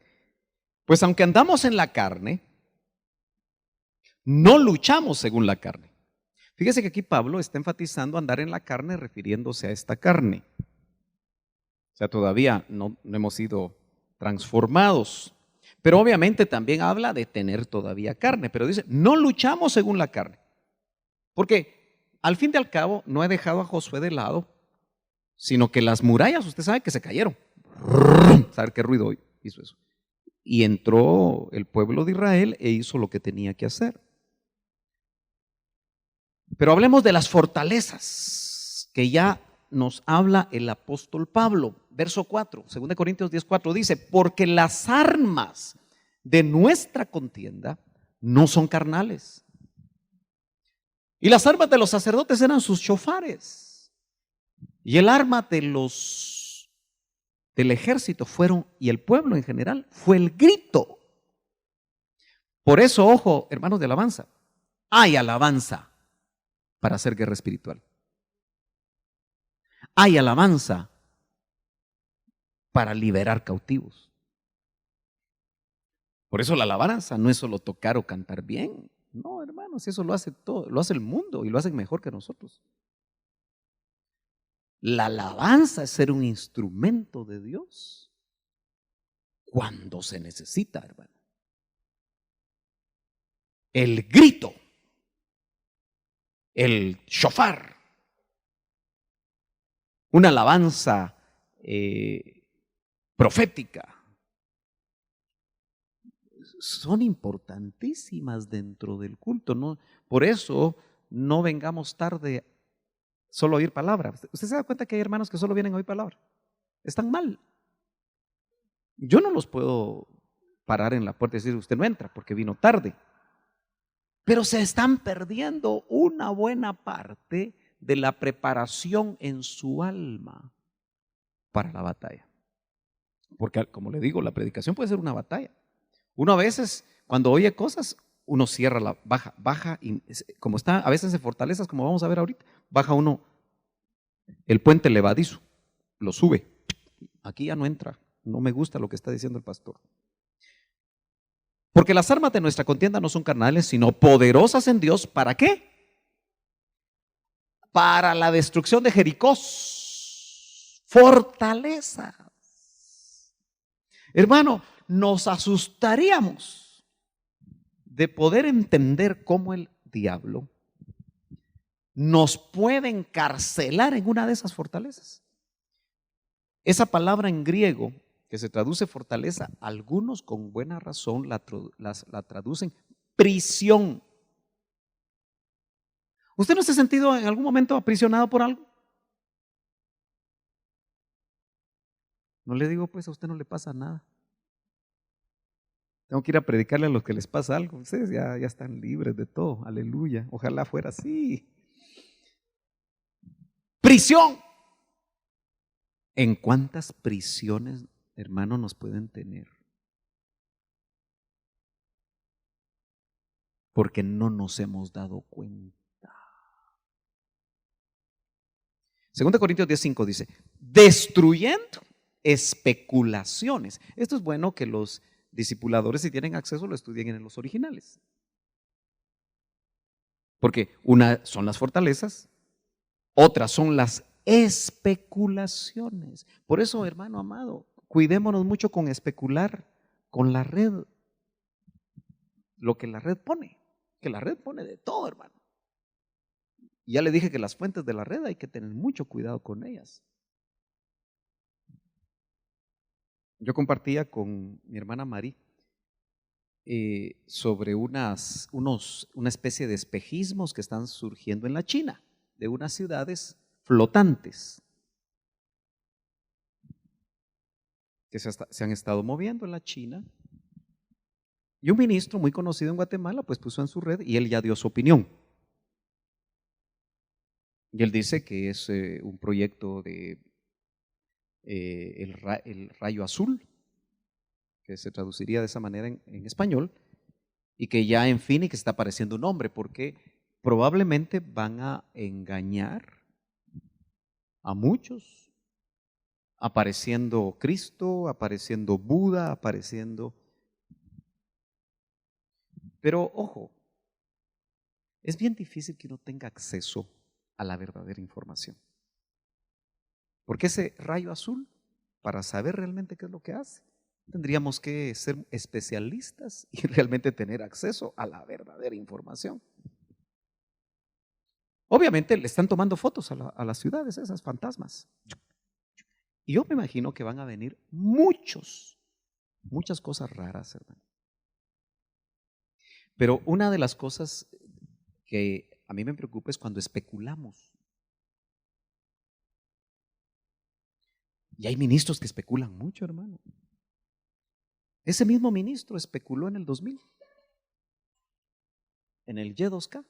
Pues aunque andamos en la carne, no luchamos según la carne. Fíjese que aquí Pablo está enfatizando andar en la carne refiriéndose a esta carne. O sea, todavía no hemos sido transformados. Pero obviamente también habla de tener todavía carne. Pero dice, no luchamos según la carne. Porque al fin y al cabo no he dejado a Josué de lado, sino que las murallas, usted sabe que se cayeron. ¿Sabe qué ruido hizo eso? Y entró el pueblo de Israel e hizo lo que tenía que hacer. Pero hablemos de las fortalezas que ya nos habla el apóstol Pablo. Verso 4, 2 Corintios 10, 4 dice, porque las armas de nuestra contienda no son carnales. Y las armas de los sacerdotes eran sus shofares. Y el arma del ejército fueron, y el pueblo en general, fue el grito. Por eso, ojo, hermanos de alabanza, hay alabanza para hacer guerra espiritual. Hay alabanza para liberar cautivos. Por eso la alabanza no es solo tocar o cantar bien. No, hermanos, eso lo hace todo, lo hace el mundo y lo hacen mejor que nosotros. La alabanza es ser un instrumento de Dios cuando se necesita, hermano. El grito, el shofar, una alabanza profética, son importantísimas dentro del culto, ¿no? Por eso no vengamos tarde solo a oír palabra. ¿Usted se da cuenta que hay hermanos que solo vienen a oír palabra? Están mal. Yo no los puedo parar en la puerta y decir, usted no entra porque vino tarde. Pero se están perdiendo una buena parte de la preparación en su alma para la batalla. Porque, como le digo, la predicación puede ser una batalla. Uno a veces, cuando oye cosas, uno cierra la baja y como está, a veces en fortalezas, como vamos a ver ahorita, baja uno el puente levadizo, lo sube. Aquí ya no entra, no me gusta lo que está diciendo el pastor. Porque las armas de nuestra contienda no son carnales, sino poderosas en Dios. ¿Para qué? Para la destrucción de Jericó. Fortalezas. Hermano, nos asustaríamos de poder entender cómo el diablo nos puede encarcelar en una de esas fortalezas. Esa palabra en griego que se traduce fortaleza, algunos con buena razón la traducen prisión. ¿Usted no se ha sentido en algún momento aprisionado por algo? No le digo, pues a usted no le pasa nada. Tengo que ir a predicarle a los que les pasa algo. Ustedes ya están libres de todo. Aleluya. Ojalá fuera así. Prisión. ¿En cuántas prisiones, hermano, nos pueden tener? Porque no nos hemos dado cuenta. 2 Corintios 10:5 dice, destruyendo especulaciones. Esto es bueno que los discipuladores, si tienen acceso, lo estudien en los originales. Porque una son las fortalezas, otras son las especulaciones. Por eso, hermano amado, cuidémonos mucho con especular con la red, lo que la red pone. que la red pone de todo, hermano. Ya le dije que las fuentes de la red hay que tener mucho cuidado con ellas. Yo compartía con mi hermana Mari sobre una especie de espejismos que están surgiendo en la China, de unas ciudades flotantes que se han estado moviendo en la China. Y un ministro muy conocido en Guatemala pues puso en su red y él ya dio su opinión. Y él dice que es un proyecto de el rayo azul, que se traduciría de esa manera en español, y que ya en Phoenix está apareciendo un hombre, porque probablemente van a engañar a muchos, apareciendo Cristo, apareciendo Buda, apareciendo... Pero ojo, es bien difícil que uno tenga acceso a la verdadera información. Porque ese rayo azul, para saber realmente qué es lo que hace, tendríamos que ser especialistas y realmente tener acceso a la verdadera información. Obviamente le están tomando fotos a las ciudades, esas fantasmas. Y yo me imagino que van a venir muchas cosas raras, hermano. Pero una de las cosas que a mí me preocupa es cuando especulamos. Y hay ministros que especulan mucho, hermano. Ese mismo ministro especuló en el 2000, en el Y2K,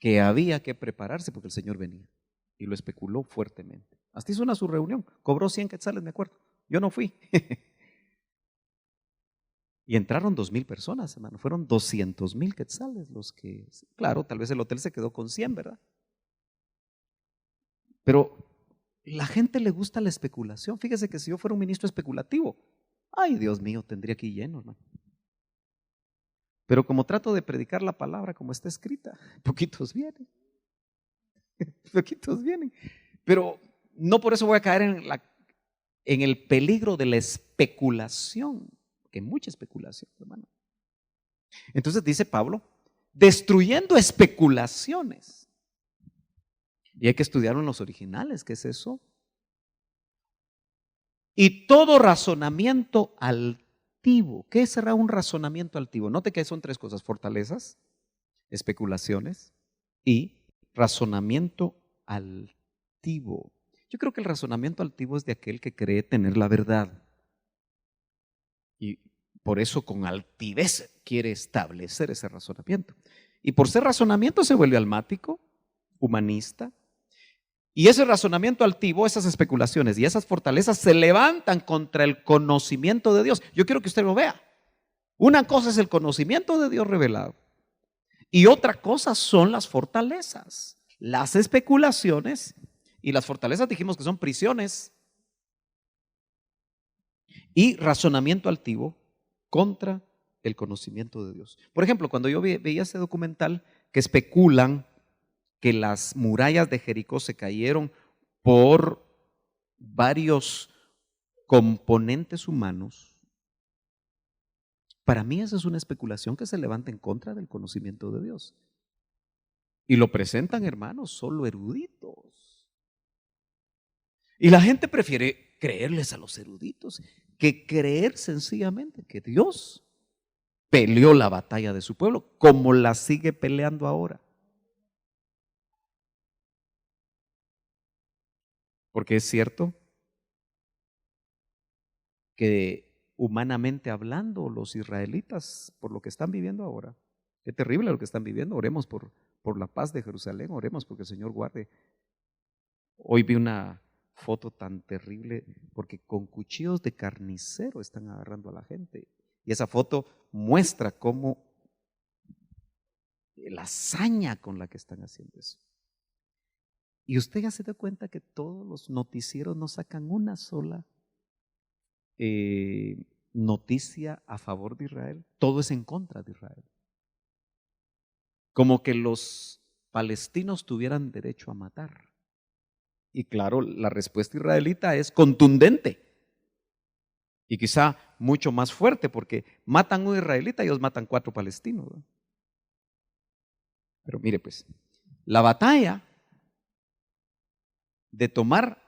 que había que prepararse porque el Señor venía. Y lo especuló fuertemente. Hasta hizo su reunión, cobró 100 quetzales, me acuerdo. Yo no fui. Y entraron 2,000 personas, hermano. Fueron 200,000 quetzales los que, claro, tal vez el hotel se quedó con 100, ¿verdad? Pero la gente le gusta la especulación. Fíjese que si yo fuera un ministro especulativo, ay, Dios mío, tendría aquí lleno, hermano. Pero como trato de predicar la palabra como está escrita, poquitos vienen. Poquitos vienen. Pero no por eso voy a caer en el peligro de la especulación, que hay mucha especulación, hermano. Entonces dice Pablo, destruyendo especulaciones. Y hay que estudiar en los originales, ¿qué es eso? Y todo razonamiento altivo. ¿Qué será un razonamiento altivo? Note que son tres cosas: fortalezas, especulaciones y razonamiento altivo. Yo creo que el razonamiento altivo es de aquel que cree tener la verdad y por eso con altivez quiere establecer ese razonamiento. Y por ser razonamiento se vuelve almático, humanista. Y ese razonamiento altivo, esas especulaciones y esas fortalezas se levantan contra el conocimiento de Dios. Yo quiero que usted lo vea. Una cosa es el conocimiento de Dios revelado y otra cosa son las fortalezas, las especulaciones. Y las fortalezas dijimos que son prisiones y razonamiento altivo contra el conocimiento de Dios. Por ejemplo, cuando yo veía ese documental que especulan que las murallas de Jericó se cayeron por varios componentes humanos, para mí esa es una especulación que se levanta en contra del conocimiento de Dios. Y lo presentan, hermanos, solo eruditos. Y la gente prefiere creerles a los eruditos que creer sencillamente que Dios peleó la batalla de su pueblo, como la sigue peleando ahora. Porque es cierto que humanamente hablando los israelitas, por lo que están viviendo ahora, qué terrible lo que están viviendo, oremos por la paz de Jerusalén, oremos porque el Señor guarde. Hoy vi una foto tan terrible porque con cuchillos de carnicero están agarrando a la gente. Y esa foto muestra cómo la hazaña con la que están haciendo eso. Y usted ya se da cuenta que todos los noticieros no sacan una sola noticia a favor de Israel. Todo es en contra de Israel. Como que los palestinos tuvieran derecho a matar. Y claro, la respuesta israelita es contundente. Y quizá mucho más fuerte, porque matan a un israelita y ellos matan 4 palestinos, ¿verdad? Pero mire pues, la batalla de tomar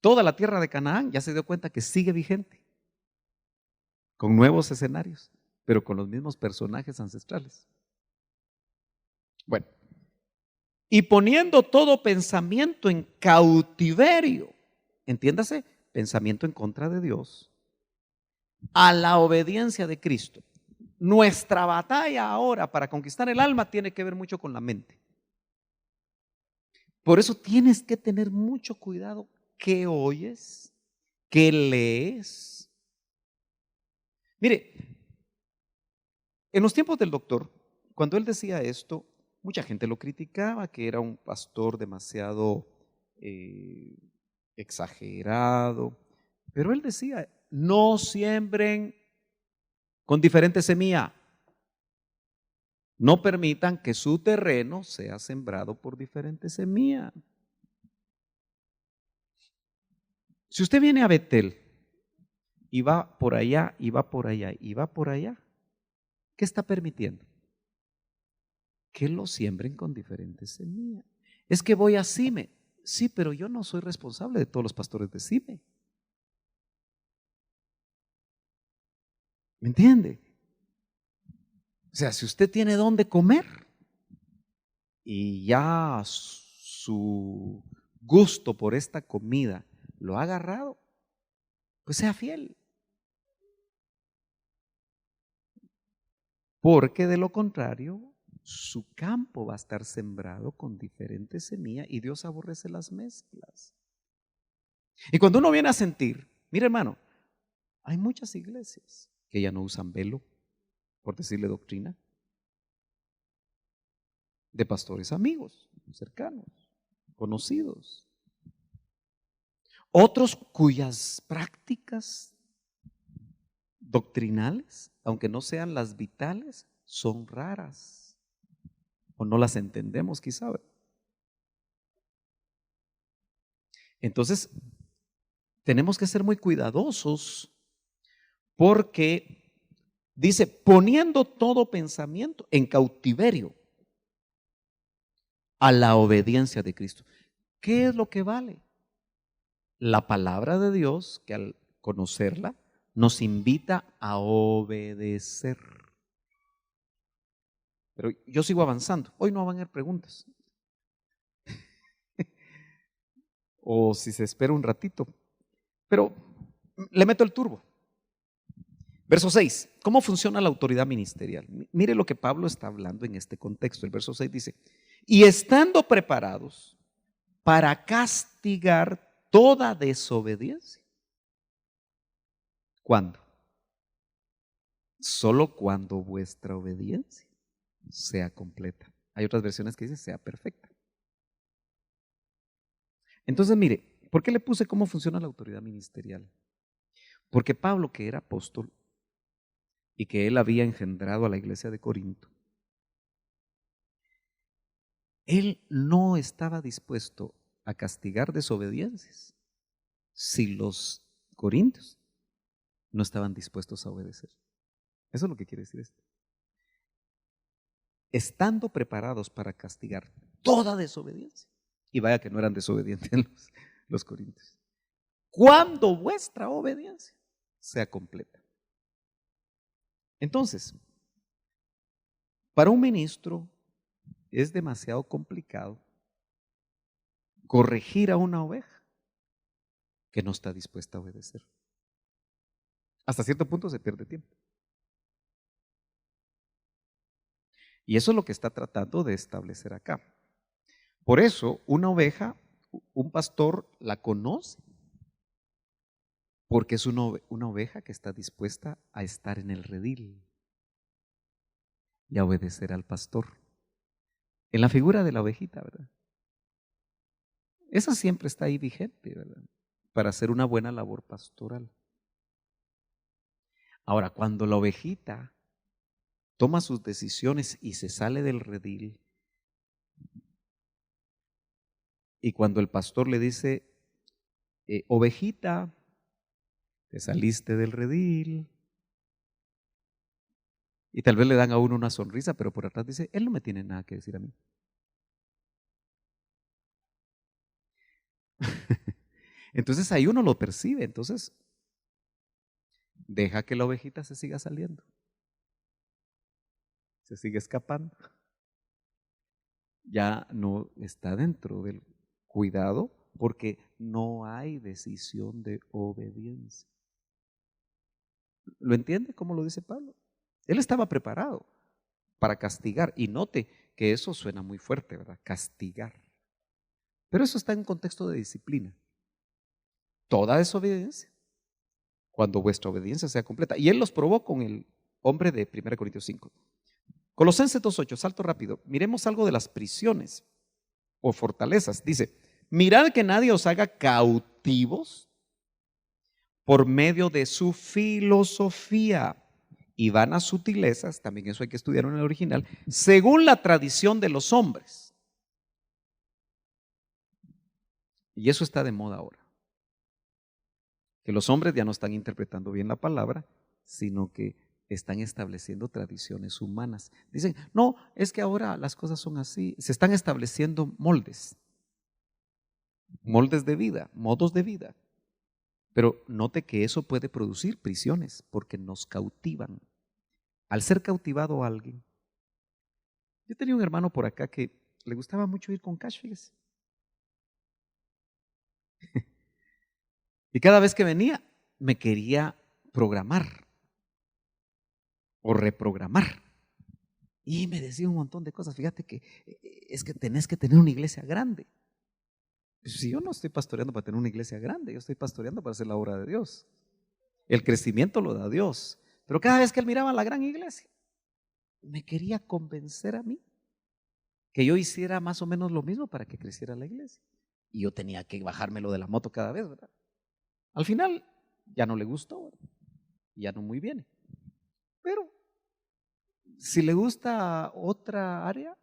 toda la tierra de Canaán ya se dio cuenta que sigue vigente, con nuevos escenarios, pero con los mismos personajes ancestrales. Bueno, y poniendo todo pensamiento en cautiverio, entiéndase, pensamiento en contra de Dios, a la obediencia de Cristo. Nuestra batalla ahora para conquistar el alma tiene que ver mucho con la mente. Por eso tienes que tener mucho cuidado qué oyes, qué lees. Mire, en los tiempos del doctor, cuando él decía esto, mucha gente lo criticaba, que era un pastor demasiado exagerado. Pero él decía, no siembren con diferente semilla. No permitan que su terreno sea sembrado por diferente semilla. Si usted viene a Betel y va por allá, y va por allá, y va por allá, ¿qué está permitiendo? Que lo siembren con diferentes semillas. Es que voy a Cime. Sí, pero yo no soy responsable de todos los pastores de Cime. ¿Me entiende? O sea, si usted tiene dónde comer y ya su gusto por esta comida lo ha agarrado, pues sea fiel. Porque de lo contrario, su campo va a estar sembrado con diferentes semillas y Dios aborrece las mezclas. Y cuando uno viene a sentir, mire hermano, hay muchas iglesias que ya no usan velo, por decirle doctrina, de pastores amigos, cercanos, conocidos. Otros cuyas prácticas doctrinales, aunque no sean las vitales, son raras o no las entendemos quizá. Entonces, tenemos que ser muy cuidadosos porque dice, poniendo todo pensamiento en cautiverio a la obediencia de Cristo. ¿Qué es lo que vale? La palabra de Dios, que al conocerla nos invita a obedecer. Pero yo sigo avanzando. Hoy no van a haber preguntas. O si se espera un ratito. Pero le meto el turbo. Verso 6. ¿Cómo funciona la autoridad ministerial? Mire lo que Pablo está hablando en este contexto. El verso 6 dice, y estando preparados para castigar toda desobediencia. ¿Cuándo? Solo cuando vuestra obediencia sea completa. Hay otras versiones que dicen sea perfecta. Entonces, mire, ¿por qué le puse cómo funciona la autoridad ministerial? Porque Pablo, que era apóstol y que él había engendrado a la iglesia de Corinto, él no estaba dispuesto a castigar desobediencias si los corintios no estaban dispuestos a obedecer. Eso es lo que quiere decir esto. Estando preparados para castigar toda desobediencia. Y vaya que no eran desobedientes los corintios. Cuando vuestra obediencia sea completa. Entonces, para un ministro es demasiado complicado corregir a una oveja que no está dispuesta a obedecer. Hasta cierto punto se pierde tiempo. Y eso es lo que está tratando de establecer acá. Por eso, una oveja, un pastor la conoce, porque es una oveja que está dispuesta a estar en el redil y a obedecer al pastor. En la figura de la ovejita, ¿verdad? Esa siempre está ahí vigente, ¿verdad? Para hacer una buena labor pastoral. Ahora, cuando la ovejita toma sus decisiones y se sale del redil, y cuando el pastor le dice, ovejita, te saliste del redil. Y tal vez le dan a uno una sonrisa, pero por atrás dice, él no me tiene nada que decir a mí. Entonces ahí uno lo percibe. Entonces deja que la ovejita se siga saliendo, se sigue escapando. Ya no está dentro del cuidado porque no hay decisión de obediencia. ¿Lo entiende cómo lo dice Pablo? Él estaba preparado para castigar. Y note que eso suena muy fuerte, ¿verdad? Castigar. Pero eso está en un contexto de disciplina. Toda desobediencia, cuando vuestra obediencia sea completa. Y él los probó con el hombre de 1 Corintios 5. Colosenses 2:8, salto rápido. Miremos algo de las prisiones o fortalezas. Dice, mirad que nadie os haga cautivos por medio de su filosofía y vanas sutilezas, también eso hay que estudiarlo en el original, según la tradición de los hombres. Y eso está de moda ahora. Que los hombres ya no están interpretando bien la palabra, sino que están estableciendo tradiciones humanas. Dicen, no, es que ahora las cosas son así. Se están estableciendo moldes de vida, modos de vida. Pero note que eso puede producir prisiones porque nos cautivan. Al ser cautivado a alguien. Yo tenía un hermano por acá que le gustaba mucho ir con cash, fíjese. Y cada vez que venía me quería programar o reprogramar. Y me decía un montón de cosas. Fíjate que es que tenés que tener una iglesia grande. Si yo no estoy pastoreando para tener una iglesia grande, yo estoy pastoreando para hacer la obra de Dios. El crecimiento lo da Dios. Pero cada vez que él miraba la gran iglesia, me quería convencer a mí que yo hiciera más o menos lo mismo para que creciera la iglesia. Y yo tenía que bajármelo de la moto cada vez, ¿verdad? Al final ya no le gustó, ¿verdad? Ya no muy bien. Pero si le gusta otra área,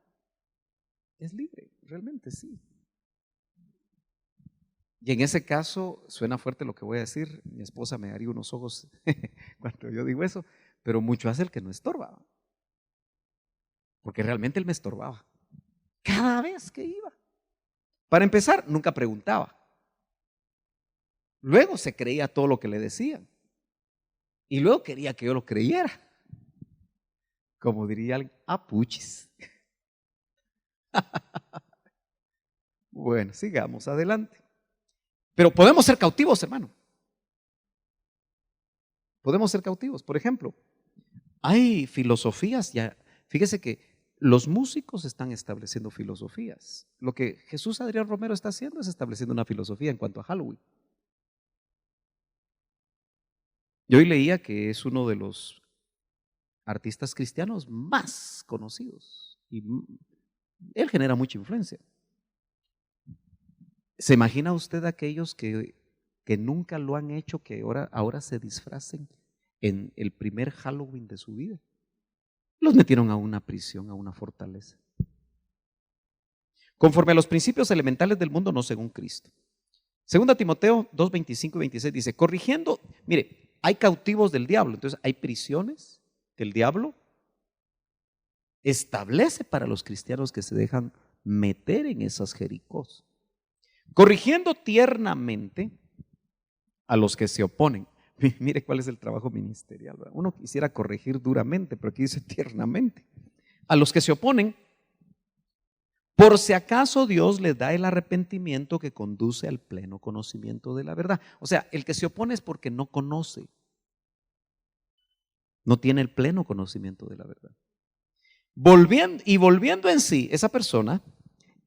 es libre, realmente sí. Y en ese caso, suena fuerte lo que voy a decir, mi esposa me daría unos ojos cuando yo digo eso, pero mucho hace el que no estorba, porque realmente él me estorbaba cada vez que iba. Para empezar, nunca preguntaba. Luego se creía todo lo que le decían. Y luego quería que yo lo creyera. Como diría alguien, apuchis. Bueno, sigamos adelante. Pero podemos ser cautivos, hermano. Podemos ser cautivos. Por ejemplo, hay filosofías ya. Fíjese que los músicos están estableciendo filosofías. Lo que Jesús Adrián Romero está haciendo es estableciendo una filosofía en cuanto a Halloween. Yo hoy leía que es uno de los artistas cristianos más conocidos y él genera mucha influencia. ¿Se imagina usted aquellos que nunca lo han hecho, que ahora se disfracen en el primer Halloween de su vida? Los metieron a una prisión, a una fortaleza. Conforme a los principios elementales del mundo, no según Cristo. Segunda Timoteo 2:25 y 26 dice, corrigiendo, mire, hay cautivos del diablo, entonces hay prisiones que el diablo establece para los cristianos que se dejan meter en esas Jericós. Corrigiendo tiernamente a los que se oponen. Mire cuál es el trabajo ministerial, ¿verdad? Uno quisiera corregir duramente, pero aquí dice tiernamente. A los que se oponen, por si acaso Dios les da el arrepentimiento que conduce al pleno conocimiento de la verdad. O sea, el que se opone es porque no conoce, no tiene el pleno conocimiento de la verdad. Volviendo en sí, esa persona,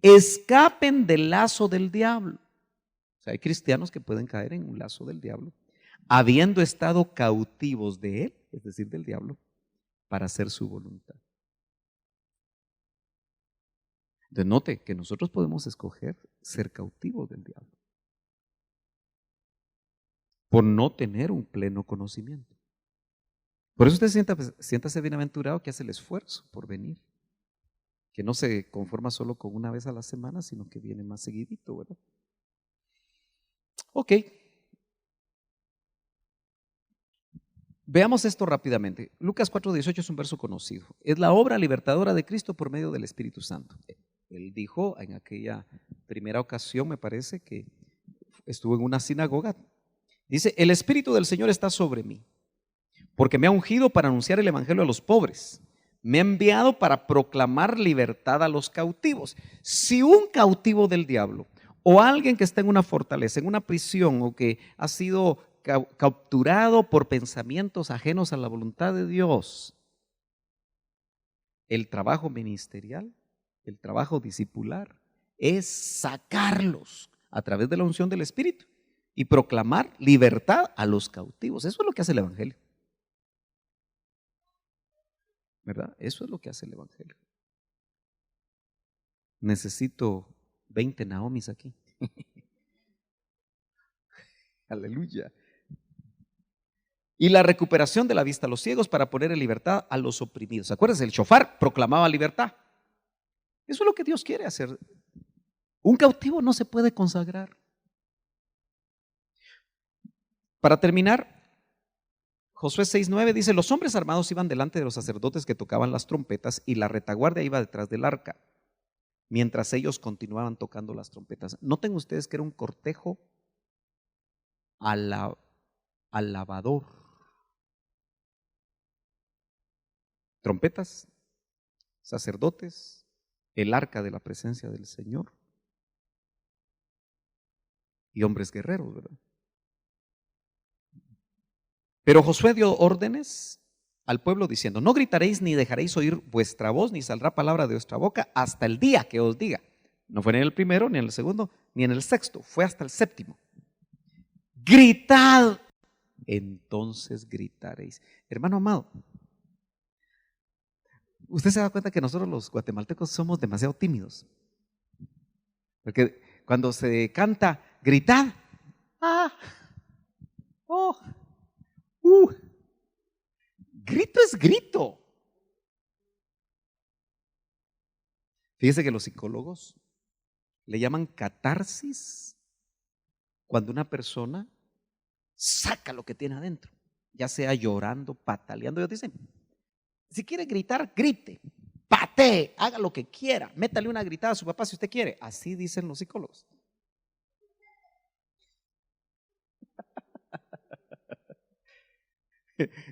escapen del lazo del diablo. O sea, hay cristianos que pueden caer en un lazo del diablo, habiendo estado cautivos de él, es decir, del diablo, para hacer su voluntad. Entonces note que nosotros podemos escoger ser cautivos del diablo por no tener un pleno conocimiento. Por eso usted siéntase bienaventurado que hace el esfuerzo por venir, que no se conforma solo con una vez a la semana, sino que viene más seguidito, ¿verdad? Ok. Veamos esto rápidamente. Lucas 4:18 es un verso conocido. Es la obra libertadora de Cristo por medio del Espíritu Santo. Él dijo en aquella primera ocasión, me parece, que estuvo en una sinagoga. Dice, el Espíritu del Señor está sobre mí, porque me ha ungido para anunciar el evangelio a los pobres. Me ha enviado para proclamar libertad a los cautivos. Si un cautivo del diablo o alguien que está en una fortaleza, en una prisión, o que ha sido capturado por pensamientos ajenos a la voluntad de Dios, el trabajo ministerial, el trabajo discipular, es sacarlos a través de la unción del Espíritu y proclamar libertad a los cautivos. Eso es lo que hace el Evangelio, ¿verdad? Eso es lo que hace el Evangelio. Necesito 20 Naomis aquí. Aleluya. Y la recuperación de la vista a los ciegos para poner en libertad a los oprimidos. Acuérdense, el shofar proclamaba libertad. Eso es lo que Dios quiere hacer. Un cautivo no se puede consagrar. Para terminar, Josué 6:9 dice, los hombres armados iban delante de los sacerdotes que tocaban las trompetas y la retaguardia iba detrás del arca, mientras ellos continuaban tocando las trompetas. Noten ustedes que era un cortejo alabador. Trompetas, sacerdotes, el arca de la presencia del Señor y hombres guerreros, ¿verdad? Pero Josué dio órdenes al pueblo diciendo, no gritaréis ni dejaréis oír vuestra voz, ni saldrá palabra de vuestra boca hasta el día que os diga. No fue ni en el primero, ni en el segundo, ni en el sexto, fue hasta el séptimo. Gritad, entonces gritaréis. Hermano amado, usted se da cuenta que nosotros los guatemaltecos somos demasiado tímidos. Porque cuando se canta, gritad, grito es grito. Fíjese que los psicólogos le llaman catarsis cuando una persona saca lo que tiene adentro, ya sea llorando, pataleando. Ellos dicen, si quiere gritar, grite, patee, haga lo que quiera, métale una gritada a su papá si usted quiere. Así dicen los psicólogos.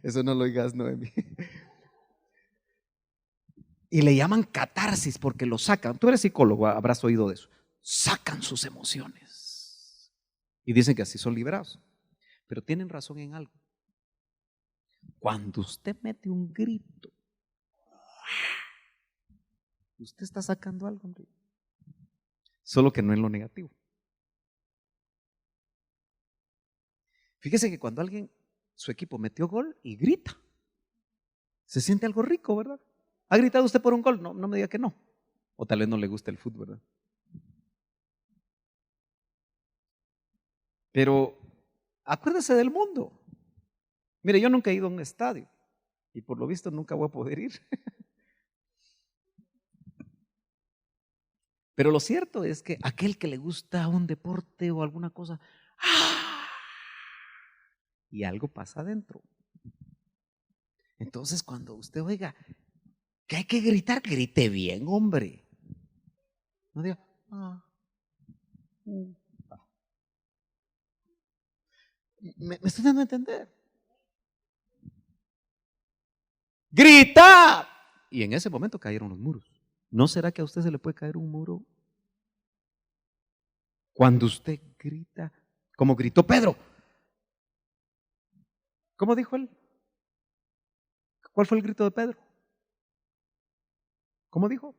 Eso no lo digas, Noemi. Y le llaman catarsis porque lo sacan. Tú eres psicólogo, habrás oído de eso. Sacan sus emociones y dicen que así son liberados. Pero tienen razón en algo. Cuando usted mete un grito, usted está sacando algo, hombre. Solo que no en lo negativo. Fíjese que cuando alguien, su equipo metió gol y grita, se siente algo rico, ¿verdad? ¿Ha gritado usted por un gol? No, no me diga que no. O tal vez no le gusta el fútbol, ¿verdad? Pero acuérdese del mundo. Mire, yo nunca he ido a un estadio y por lo visto nunca voy a poder ir. Pero lo cierto es que aquel que le gusta un deporte o alguna cosa, y algo pasa adentro. Entonces cuando usted oiga que hay que gritar, grite bien, hombre. No diga, ¿Me estoy dando a entender? ¡Grita! Y en ese momento cayeron los muros. ¿No será que a usted se le puede caer un muro cuando usted grita, como gritó Pedro? ¿Cómo dijo él? ¿Cuál fue el grito de Pedro? ¿Cómo dijo?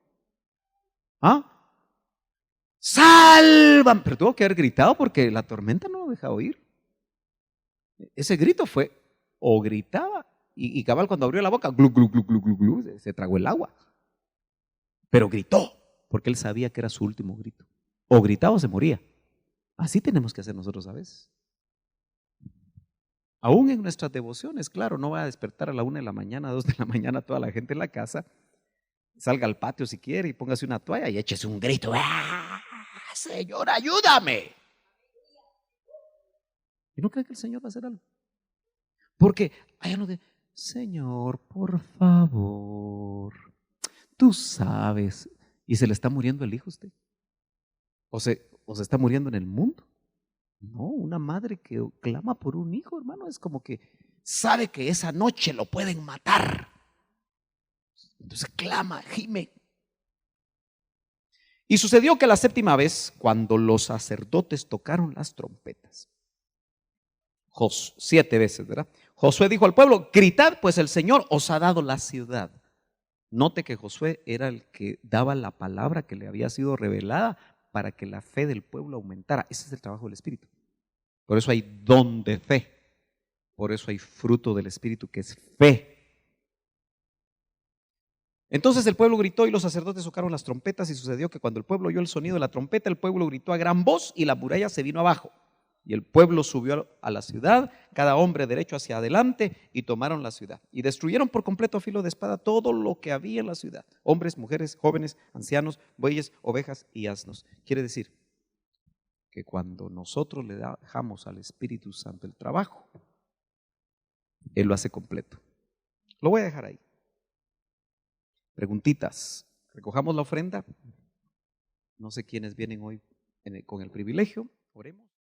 ¡Salvan! Pero tuvo que haber gritado porque la tormenta no lo deja oír. Ese grito fue, o gritaba, y cabal cuando abrió la boca, glu, glu, glu, glu, glu, glu, se tragó el agua. Pero gritó, porque él sabía que era su último grito. O gritaba o se moría. Así tenemos que hacer nosotros a veces. Aún en nuestras devociones, claro, no va a despertar a la 1 de la mañana, 2 de la mañana, toda la gente en la casa. Salga al patio si quiere y póngase una toalla y échese un grito. ¡Ah, Señor, ayúdame! ¿Y no cree que el Señor va a hacer algo? Porque allá no de, Señor, por favor, tú sabes. Y se le está muriendo el hijo a usted. O se está muriendo en el mundo. No, una madre que clama por un hijo, hermano, es como que sabe que esa noche lo pueden matar. Entonces clama, gime. Y sucedió que la séptima vez, cuando los sacerdotes tocaron las trompetas, 7 veces, ¿verdad? Josué dijo al pueblo, gritad, pues el Señor os ha dado la ciudad. Note que Josué era el que daba la palabra que le había sido revelada para que la fe del pueblo aumentara. Ese es el trabajo del Espíritu. Por eso hay don de fe. Por eso hay fruto del Espíritu que es fe. Entonces el pueblo gritó y los sacerdotes tocaron las trompetas y sucedió que cuando el pueblo oyó el sonido de la trompeta, el pueblo gritó a gran voz y la muralla se vino abajo. Y el pueblo subió a la ciudad, cada hombre derecho hacia adelante, y tomaron la ciudad. Y destruyeron por completo a filo de espada todo lo que había en la ciudad. Hombres, mujeres, jóvenes, ancianos, bueyes, ovejas y asnos. Quiere decir que cuando nosotros le dejamos al Espíritu Santo el trabajo, Él lo hace completo. Lo voy a dejar ahí. Preguntitas. Recojamos la ofrenda. No sé quiénes vienen hoy con el privilegio. Oremos.